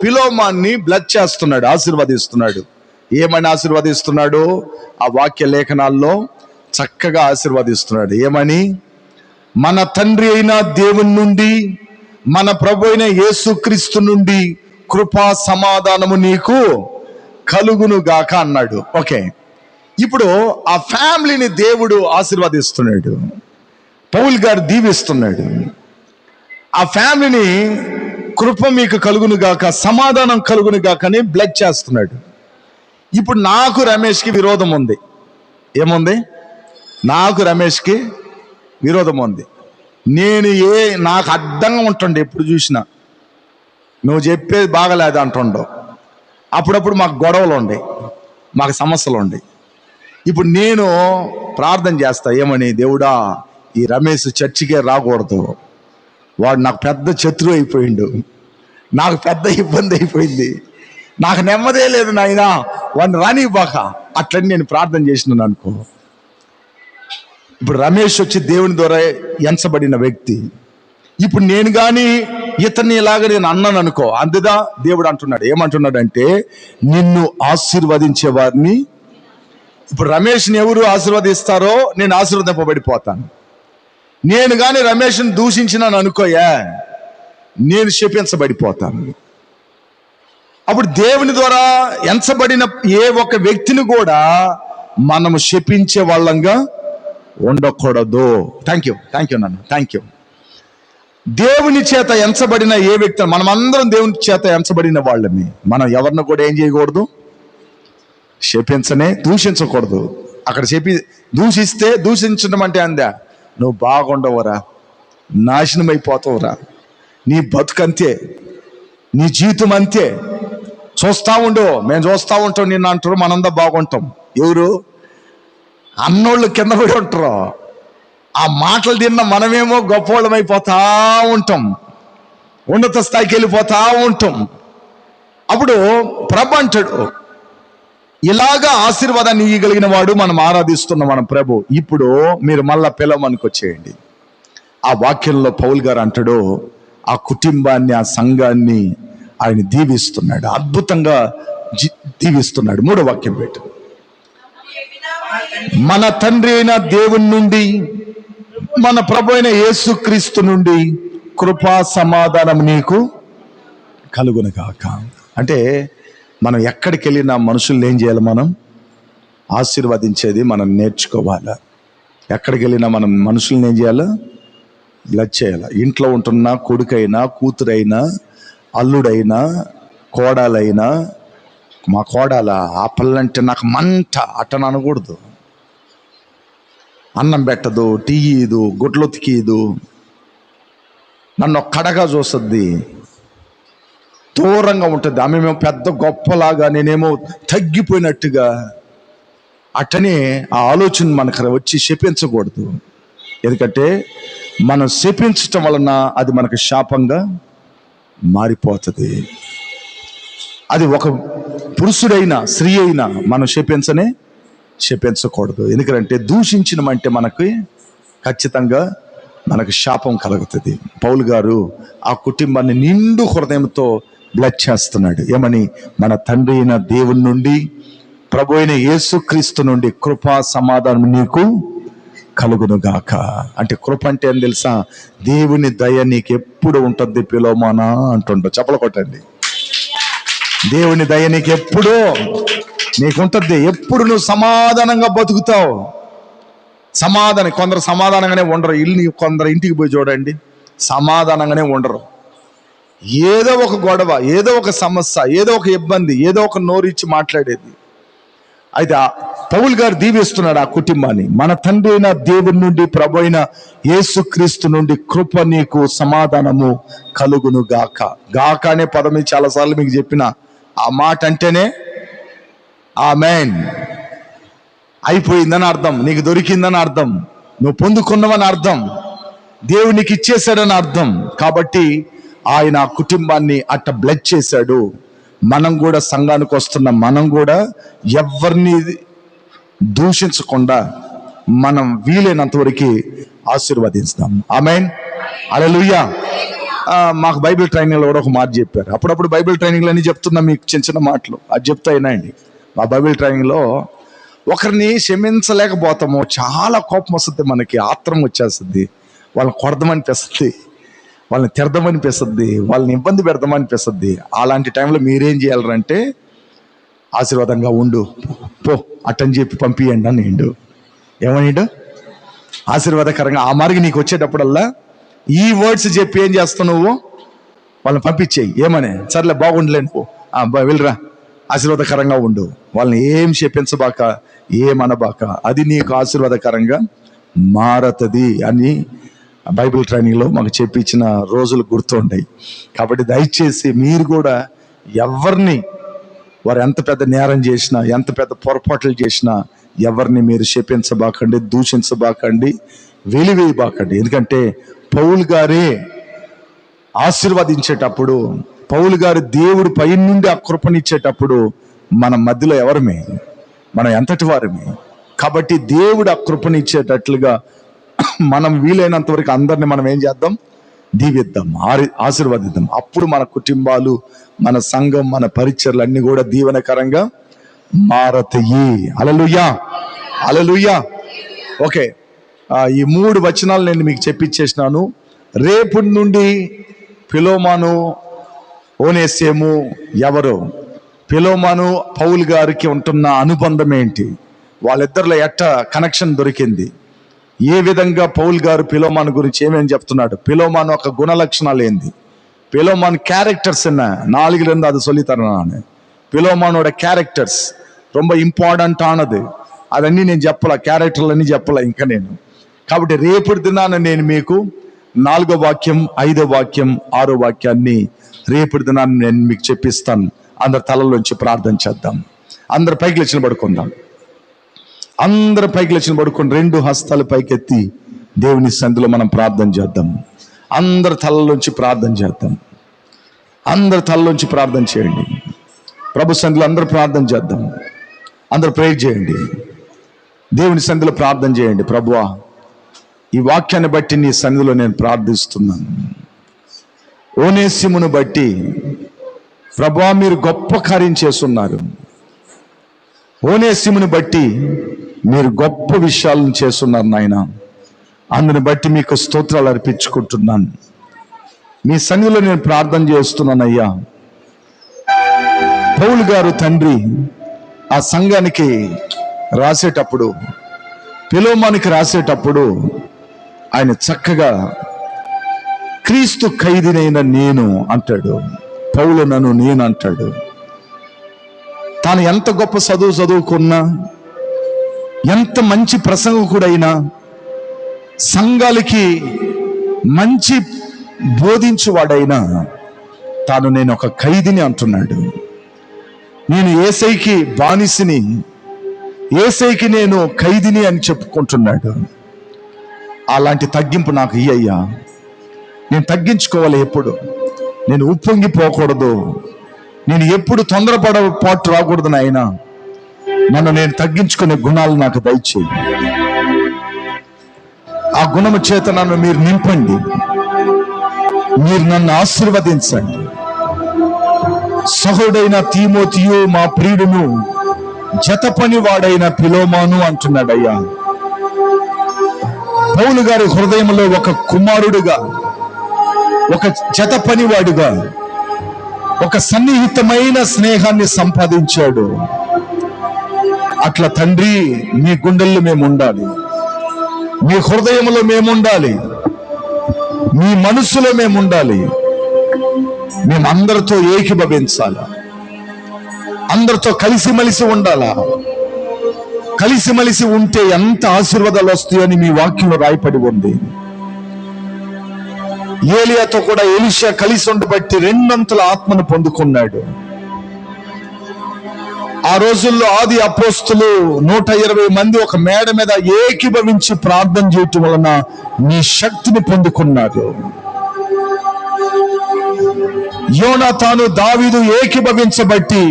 ఫిలోమాన్ని బ్లెస్ చేస్తున్నాడు, ఆశీర్వదిస్తున్నాడు. ఏమని ఆశీర్వదిస్తున్నాడు? ఆ వాక్య లేఖనాల్లో చక్కగా ఆశీర్వదిస్తున్నాడు. ఏమని? మన తండ్రి అయిన దేవుని నుండి, మన ప్రభు అయిన యేసుక్రీస్తు నుండి కృపా సమాధానము నీకు కలుగును గాక అన్నాడు. ఓకే, ఇప్పుడు ఆ ఫ్యామిలీని దేవుడు ఆశీర్వదిస్తున్నాడు, పౌలు గారు దీవిస్తున్నాడు. ఆ ఫ్యామిలీని కృప మీకు కలుగును గాక, సమాధానం కలుగును గాక అని బ్లెస్ చేస్తున్నాడు. ఇప్పుడు నాకు రమేష్కి విరోధం ఉంది. ఏముంది? నాకు రమేష్కి విరోధం ఉంది. నాకు అడ్డంగా ఉంటుండే, ఎప్పుడు చూసినా నువ్వు చెప్పేది బాగలేదు అంటుండవు. అప్పుడప్పుడు మాకు గొడవలు ఉండే, మాకు సమస్యలు ఉండే. ఇప్పుడు నేను ప్రార్థన చేస్తా, ఏమని? దేవుడా, ఈ రమేష్ చర్చికే రాకూడదు, వాడు నాకు పెద్ద శత్రువు అయిపోయిండు, నాకు పెద్ద ఇబ్బంది అయిపోయింది, నాకు నెమ్మదే లేదు నాయనా, వాడిని రానివ్వక. అట్లని నేను ప్రార్థన చేసినాను అనుకో. ఇప్పుడు రమేష్ వచ్చి దేవుని ద్వారా ఎంచబడిన వ్యక్తి. ఇప్పుడు నేను కానీ ఇతన్ని ఇలాగ నేను అన్నాను అనుకో, అందుదా దేవుడు అంటున్నాడు. ఏమంటున్నాడంటే, నిన్ను ఆశీర్వదించే వారిని. ఇప్పుడు రమేష్ని ఎవరు ఆశీర్వదిస్తారో నేను ఆశీర్వదింపబడిపోతాను. నేను కానీ రమేష్ని దూషించినాను అనుకోయా, నేను శపించబడిపోతాను. అప్పుడు దేవుని ద్వారా ఎంచబడిన ఏ ఒక్క వ్యక్తిని కూడా మనము శపించే వాళ్ళంగా ఉండకూడదు. థ్యాంక్ యూ నాన్న, థ్యాంక్ యూ. దేవుని చేత ఎంచబడిన ఏ వ్యక్తి, మనమందరం దేవుని చేత ఎంచబడిన వాళ్ళని. మనం ఎవరిని కూడా ఏం చేయకూడదు? దూషించకూడదు. అక్కడ దూషిస్తే, దూషించడం అంటే అందా, నువ్వు బాగుండవురా, నాశనం అయిపోతావురా, నీ బతుకంతే, నీ జీవితం అంతే, చూస్తా ఉండు, మేము చూస్తా ఉంటాం నిన్ను అంటారు. మనందా బాగుంటాం. ఎవరు? అన్నోళ్ళు కింద పడి ఉంటారు. ఆ మాటలు తిన్న మనమేమో గొప్పవాళ్ళం అయిపోతా ఉంటాం, ఉన్నత స్థాయికి వెళ్ళిపోతా ఉంటాం. అప్పుడు ప్రభు అంటాడు, ఇలాగా ఆశీర్వాదాన్ని ఇవ్వగలిగిన వాడు మనం ఆరాధిస్తున్న మన ప్రభు. ఇప్పుడు మీరు మళ్ళా పిలవమనికి వచ్చేయండి. ఆ వాక్యంలో పౌలు గారు అంటాడు, ఆ కుటుంబాన్ని, ఆ సంఘాన్ని ఆయన దీవిస్తున్నాడు, అద్భుతంగా దీవిస్తున్నాడు. 3వ వాక్యం పెట్టు. మన తండ్రి అయిన దేవుని నుండి, మన ప్రభు అయిన యేసుక్రీస్తు నుండి కృపా సమాధానం నీకు కలుగును గాక. అంటే మనం ఎక్కడికి వెళ్ళినా మనుషుల్ని ఏం చేయాలి? మనం ఆశీర్వదించేది మనం నేర్చుకోవాలి. ఎక్కడికి వెళ్ళినా మనం మనుషుల్ని ఏం చేయాలి? బ్లెస్ చేయాలి. ఇంట్లో ఉంటున్న కొడుకైనా, కూతురైనా, అల్లుడైనా, కోడలైనా, మా కోడల ఆ పిల్లంటే నాకు మంట అట్టని అనకూడదు. అన్నం పెట్టదు, టీ ఇదు, గుడ్లు ఉతికిదు, నన్ను ఒక్కడగా చూస్తుంది, దూరంగా ఉంటుంది. ఆమె మేము పెద్ద గొప్పలాగా, నేనేమో తగ్గిపోయినట్టుగా. అట్టనే ఆ ఆలోచన మనకు వచ్చి శపించకూడదు. ఎందుకంటే మనం శపించటం వలన అది మనకు శాపంగా మారిపోతుంది. అది ఒక పురుషుడైనా స్త్రీ అయినా మనం శపించకూడదు. ఎందుకంటే దూషించడమంటే మనకి ఖచ్చితంగా మనకు శాపం కలుగుతుంది. పౌలు గారు ఆ కుటుంబాన్ని నిండు హృదయంతో బ్లెస్ చేస్తున్నాడు. ఏమని? మన తండ్రి అయిన దేవుని నుండి, ప్రభు అయిన యేసుక్రీస్తు నుండి కృపా సమాధానం నీకు కలుగును గాక. అంటే కృప అంటే ఏం తెలుసా? దేవుని దయ నీకు ఎప్పుడు ఉంటుంది పిలోమానా అంటుండో. చెప్పలు కొట్టండి. దేవుని దయ నీకు ఎప్పుడూ నీకుంటుంది. ఎప్పుడు నువ్వు సమాధానంగా బతుకుతావు, కొందరు సమాధానంగానే ఉండరు. కొందరు ఇంటికి పోయి చూడండి, సమాధానంగానే ఉండరు. ఏదో ఒక గొడవ, ఏదో ఒక సమస్య, ఏదో ఒక ఇబ్బంది, ఏదో ఒక నోరిచ్చి మాట్లాడేది. అయితే పౌలు గారు దీవిస్తున్నాడు ఆ కుటుంబాన్ని. మన తండ్రి అయిన దేవుని నుండి, ప్రభు అయిన యేసుక్రీస్తు నుండి కృప నీకు సమాధానము కలుగును గాక. గాక అనే పదం చాలాసార్లు మీకు చెప్పిన ఆ మాట అంటేనే ఆమేన్, అయిపోయిందని అర్థం, నీకు దొరికిందని అర్థం, నువ్వు పొందుకున్నావని అర్థం, దేవుడు నీకు ఇచ్చేశాడని అర్థం. కాబట్టి ఆయన ఆ కుటుంబాన్ని అట్ట బ్లెస్ చేశాడు. మనం కూడా సంఘానికి వస్తున్న మనం కూడా ఎవరిని దూషించకుండా మనం వీలైనంత వరకు ఆశీర్వదిస్తాం. ఆమేన్, హల్లెలూయా. మాకు బైబిల్ ట్రైనింగ్లో కూడా ఒక మాట చెప్పారు. అప్పుడప్పుడు బైబిల్ ట్రైనింగ్లో అన్నీ చెప్తున్నా మీకు చిన్న చిన్న మాటలు, అది చెప్తా అయినాయండి. మా బైబిల్ ట్రైనింగ్లో ఒకరిని క్షమించలేకపోతాము, చాలా కోపం వస్తుంది, మనకి ఆత్రం వచ్చేస్తుంది, వాళ్ళని కొడదామనిపిస్తుంది, వాళ్ళని తిడదామనిపిస్తుంది, వాళ్ళని ఇబ్బంది పెడదామనిపిస్తుంది. అలాంటి టైంలో మీరేం చేయాలంటే ఆశీర్వాదంగా ఉండు, పో అట్టని చెప్పి పంపియండి అని నిండు. ఏమనిండు? ఆశీర్వాదకరంగా ఆ మార్గం నీకు వచ్చేటప్పుడల్లా ఈ వర్డ్స్ చెప్పి ఏం చేస్తావు నువ్వు? వాళ్ళని పంపించేయి. ఏమని? సర్లే బాగుండలేను, పో, వెళ్ళరా, ఆశీర్వాదకరంగా ఉండు, వాళ్ళని ఏం చెప్పించబాక, ఏమనబాక, అది నీకు ఆశీర్వాదకరంగా మారతది అని బైబిల్ ట్రైనింగ్లో మాకు చెప్పించిన రోజులు గుర్తుంటాయి. కాబట్టి దయచేసి మీరు కూడా ఎవరిని, వారు ఎంత పెద్ద నేరం చేసినా, ఎంత పెద్ద పొరపాట్లు చేసినా, ఎవరిని మీరు శపించబాకండి, దూషించబాకండి, వెలివేయబాకండి. ఎందుకంటే పౌలు గారే ఆశీర్వదించేటప్పుడు, పౌలు గారు దేవుడు పై నుండి ఆ కృపనిచ్చేటప్పుడు మన మధ్యలో ఎవరమే, మనం ఎంతటి వారమే. కాబట్టి దేవుడు ఆ కృపనిచ్చేటట్లుగా మనం వీలైనంత వరకు అందరిని మనం ఏం చేద్దాం? దీవిద్దాం, ఆశీర్వదిద్దాం. అప్పుడు మన కుటుంబాలు, మన సంఘం, మన పరిచర్లు అన్ని కూడా దీవెనకరంగా మారతాయి. హల్లెలూయా, హల్లెలూయా. ఓకే, ఈ 3 వచనాలు నేను మీకు చెప్పించేసినాను. రేపటి నుండి ఫిలోమాను, ఓనేసిము ఎవరు, ఫిలోమాను పౌలు గారికి ఉంటున్న అనుబంధం ఏంటి, వాళ్ళిద్దరిలో ఎట్ట కనెక్షన్ దొరికింది, ఏ విధంగా పౌలు గారు ఫిలోమాను గురించి ఏమేమి చెప్తున్నాడు, ఫిలోమాను ఒక గుణ లక్షణాలు ఏంది, ఫిలోమాను క్యారెక్టర్స్ என்ன 4 அது சொல்லித்தரேன் நான். ఫిలోమానోட క్యారెక్టర్స్ ரொம்ப ఇంపార్టెంట్ ఆనది, అవన్నీ నేను చెప్పాల, క్యారెక్టర్లన్నీ చెప్పాల ఇంకా నేను. కాబట్టి రేపటి దినాన నేను మీకు 4వ వాక్యం, 5వ వాక్యం, 6వ వాక్యాన్ని రేపటి దినాన్ని నేను మీకు చెప్పిస్తాను. అందరు తలలోంచి ప్రార్థన చేద్దాం. అందరు పైకి లేచిన పడుకుందాం. అందరు పైకి లేచిన పడుకొని 2 హస్తాలు పైకెత్తి దేవుని సన్నిధిలో మనం ప్రార్థన చేద్దాం. అందరు తలలోంచి ప్రార్థన చేద్దాం. అందరు తలలోంచి ప్రార్థన చేయండి. ప్రభు సన్నిధిలో అందరూ ప్రార్థన చేద్దాం. అందరూ ప్రేయర్ చేయండి. దేవుని సన్నిధిలో ప్రార్థన చేయండి. ప్రభువా, ఈ వాక్యాన్ని బట్టి నీ సన్నిధిలో నేను ప్రార్థిస్తున్నాను. ఓనేసిమును బట్టి ప్రభువా మీరు గొప్ప కార్యం చేస్తున్నారు. ఓనేసిమును బట్టి మీరు గొప్ప విషయాలను చేస్తున్నారు నాయన. అందుని బట్టి మీకు స్తోత్రాలు అర్పించుకుంటున్నాను. మీ సన్నిధిలో నేను ప్రార్థన చేస్తున్నాను అయ్యా. పౌలు గారు తండ్రి ఆ సంఘానికి రాసేటప్పుడు, ఫిలోమానికి రాసేటప్పుడు ఆయన చక్కగా క్రీస్తు ఖైదీనైన నేను అంటాడు, పౌలునను నేను అంటాడు. తాను ఎంత గొప్ప చదువుకున్నా, ఎంత మంచి ప్రసంగకుడైనా, సంఘాలకి మంచి బోధించువాడైనా, తాను నేను ఒక ఖైదీని అంటున్నాడు. నేను యేసయ్యకి బానిసని, యేసయ్యకి నేను ఖైదీని అని చెప్పుకుంటున్నాడు. అలాంటి తగ్గింపు నాకు ఇయ్యయ్యా. నేను తగ్గించుకోవాలి, ఎప్పుడు నేను ఉప్పొంగిపోకూడదు, నేను ఎప్పుడు తొందరపడపాటు రాకూడదు నాయన. నన్ను నేను తగ్గించుకునే గుణాలు నాకు దయచేయి. ఆ గుణము చేత నన్ను మీరు నింపండి. మీరు నన్ను ఆశీర్వదించండి. సహోదైన తీమోతియు మా ప్రియుడును జత పని వాడైన ఫిలోమాను అంటున్నాడయ్యా. పౌలు గారి హృదయంలో ఒక కుమారుడుగా, ఒక జత పనివాడుగా, ఒక సన్నిహితమైన స్నేహాన్ని సంపాదించాడు. అట్లా తండ్రి మీ గుండెల్లో మేము ఉండాలి. మీ హృదయంలో మేముండాలి, మీ మనసులో మేముండాలి. మేము అందరితో ఏకీభవించాలా, అందరితో కలిసిమెలిసి ఉండాలా. కలిసిమెలిసి ఉంటే ఎంత ఆశీర్వాదాలు వస్తాయని మీ వాక్యంలో రాయపడి ఉంది. ఏలియాతో కూడా ఎలీషా కలిసి ఉండబట్టి 2 ఆత్మను పొందుకున్నాడు. ఆ రోజుల్లో ఆది అపోస్తులు 120 మంది ఒక మేడ మీద ఏకీభవించి ప్రార్థన చేయటం వలన నీ శక్తిని పొందుకున్నారు. యోనాతాను దావీదు ఏకీభవించబట్టి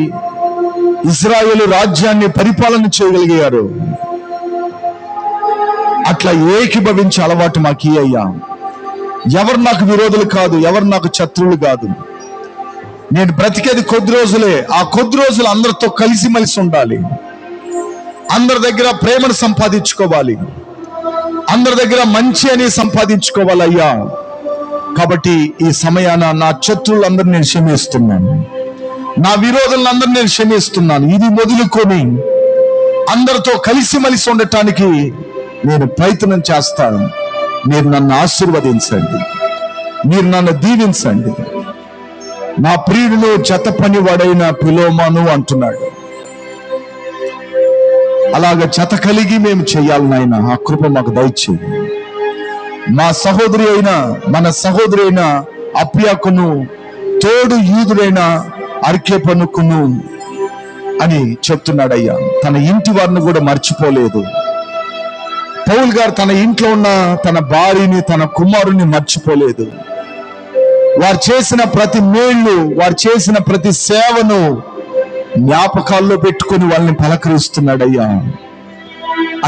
ఇశ్రాయేలు రాజ్యాన్ని పరిపాలన చేయగలిగారు. అట్లా ఏకీభవించే అలవాటు మాకు అయ్యా. ఎవరు నాకు విరోధులు కాదు, ఎవరు నాకు శత్రువులు కాదు. నేను బ్రతికేది కొద్ది రోజులే. ఆ కొద్ది రోజులు అందరితో కలిసిమెలిసి ఉండాలి, అందరి దగ్గర ప్రేమను సంపాదించుకోవాలి, అందరి దగ్గర మంచి అని సంపాదించుకోవాలి అయ్యా. కాబట్టి ఈ సమయాన నా శత్రువులందరినీ నేను క్షమిస్తున్నాను, నా విరోధులందరినీ నేను క్షమిస్తున్నాను. ఇది మొదలుకొని అందరితో కలిసిమెలిసి ఉండటానికి నేను ప్రయత్నం చేస్తాను. మీరు నన్ను ఆశీర్వదించండి, మీరు నన్ను దీవించండి. నా ప్రియుడును జత పనివాడైన ఫిలోమోను అంటున్నాడు. అలాగ జత కలిగి మేము చేయాలి నాయన. ఆ కృప మాకు దయచేయి. మా సహోదరి అయిన మన సహోదరి అయిన అప్యాకును తోడు యూదుడైన అర్కేపనుకును అని చెప్తున్నాడయ్యా. తన ఇంటి వారిని కూడా మర్చిపోలేదు. పౌలు గారు తన ఇంట్లో ఉన్న తన భార్యని, తన కుమారుని మర్చిపోలేదు. వారు చేసిన ప్రతి మేళ్ళు, వారు చేసిన ప్రతి సేవను జ్ఞాపకాల్లో పెట్టుకొని వాళ్ళని పలకరిస్తున్నాడయ్యా.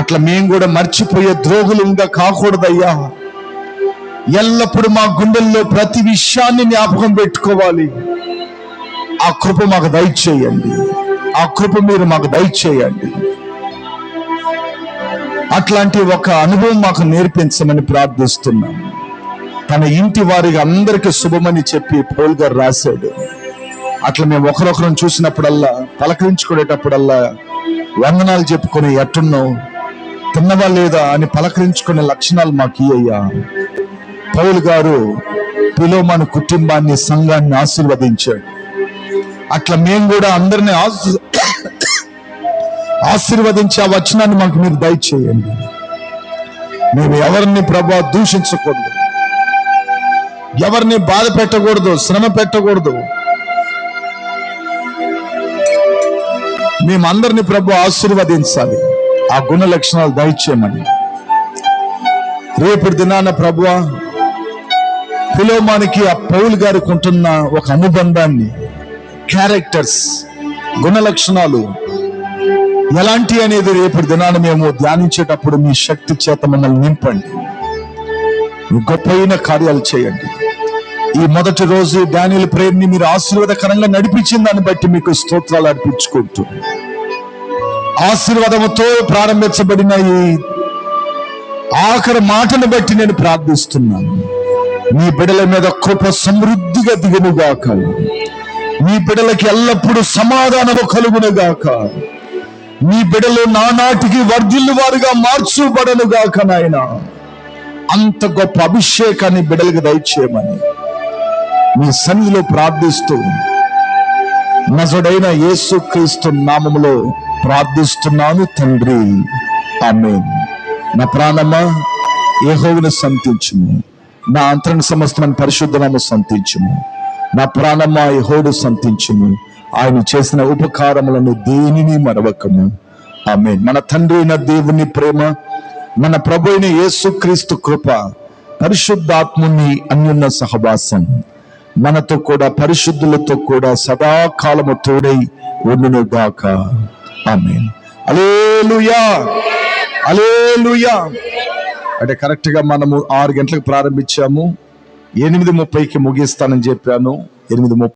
అట్లా మేము కూడా మర్చిపోయే ద్రోగులుగా కాకూడదయ్యా. ఎల్లప్పుడూ మా గుండెల్లో ప్రతి విషయాన్ని జ్ఞాపకం పెట్టుకోవాలి. ఆ కృప మాకు దయచేయండి, ఆ కృప మీరు మాకు దయచేయండి. అట్లాంటి ఒక అనుభవం మాకు నేర్పించమని ప్రార్థిస్తున్నాం. తన ఇంటి వారికి అందరికీ శుభమని చెప్పి పౌలు గారు రాశాడు. అట్లా మేము ఒకరొకరం చూసినప్పుడల్లా, పలకరించుకునేటప్పుడల్లా వందనాలు చెప్పుకుని ఎట్టున్నావు, తిన్నవా లేదా అని పలకరించుకునే లక్షణాలు మాకు అయ్యా. పౌలు గారు ఫిలోమోను కుటుంబాన్ని, సంఘాన్ని ఆశీర్వదించాడు. అట్లా మేము కూడా అందరినీ ఆశీర్వదించే ఆ వచనాన్ని మాకు మీరు దయచేయండి. మేము ఎవరిని ప్రభా దూషించకూడదు, ఎవరిని బాధ పెట్టకూడదు, శ్రమ పెట్టకూడదు. మేమందరినీ ప్రభు ఆశీర్వదించాలి. ఆ గుణ లక్షణాలు దయచేయమని రేపటి దినాన ప్రభువా ఫిలోమోనుకి ఆ పౌలు గారికి ఉంటున్న ఒక అనుబంధాన్ని, క్యారెక్టర్స్, గుణ లక్షణాలు ఎలాంటి అనేది రేపటి దినాన మేము ధ్యానించేటప్పుడు మీ శక్తి చేత మమ్మల్ని నింపండి, గొప్పైన కార్యాలు చేయండి. ఈ మొదటి రోజు డానియల్ ప్రేయర్ని మీరు ఆశీర్వాదకరంగా నడిపించిన దాన్ని బట్టి మీకు స్తోత్రాలు అర్పించుకుంటూ, ఆశీర్వాదముతో ప్రారంభించబడిన ఈ ఆఖరి మాటను బట్టి నేను ప్రార్థిస్తున్నాను. మీ బిడ్డల మీద కృప సమృద్ధిగా దిగునుగాక, మీ బిడ్డలకి ఎల్లప్పుడూ సమాధానము కలుగునుగాక, మీ బిడ్డలు నానాటికి వర్ధిల్లు వారుగా మార్చుబడనుగాక నాయన. అంత గొప్ప అభిషేకాన్ని బిడ్డలకు దయచేయమని మీ సన్నిధిలో ప్రార్థిస్తూ నజరుడైన యేసుక్రీస్తు నామములో ప్రార్థిస్తున్నాను తండ్రి, ఆమేన్. నా ప్రాణమా యెహోవాను స్తుతించుము, నా అంతరంగ సమస్తమైన పరిశుద్ధ నామమును స్తుతించుము. నా ప్రాణమా యెహోవాను స్తుతించుము, ఆయన చేసిన ఉపకారములను దేనిని మరవకము. ఆమేన్. మన తండ్రి అయిన దేవుని ప్రేమ, మన ప్రభు అయిన యేసుక్రీస్తు కృప, పరిశుద్ధాత్ముని అన్యోన్య సహవాసం మనతో కూడా పరిశుద్ధులతో కూడా సదాకాలము తోడై ఉండును గాక. ఆమేన్. హల్లెలూయా, హల్లెలూయా. అంటే కరెక్ట్ గా మనము 6 గంటలకు ప్రారంభించాము, 8:30కి ముగిస్తానని చెప్పాను. 8:30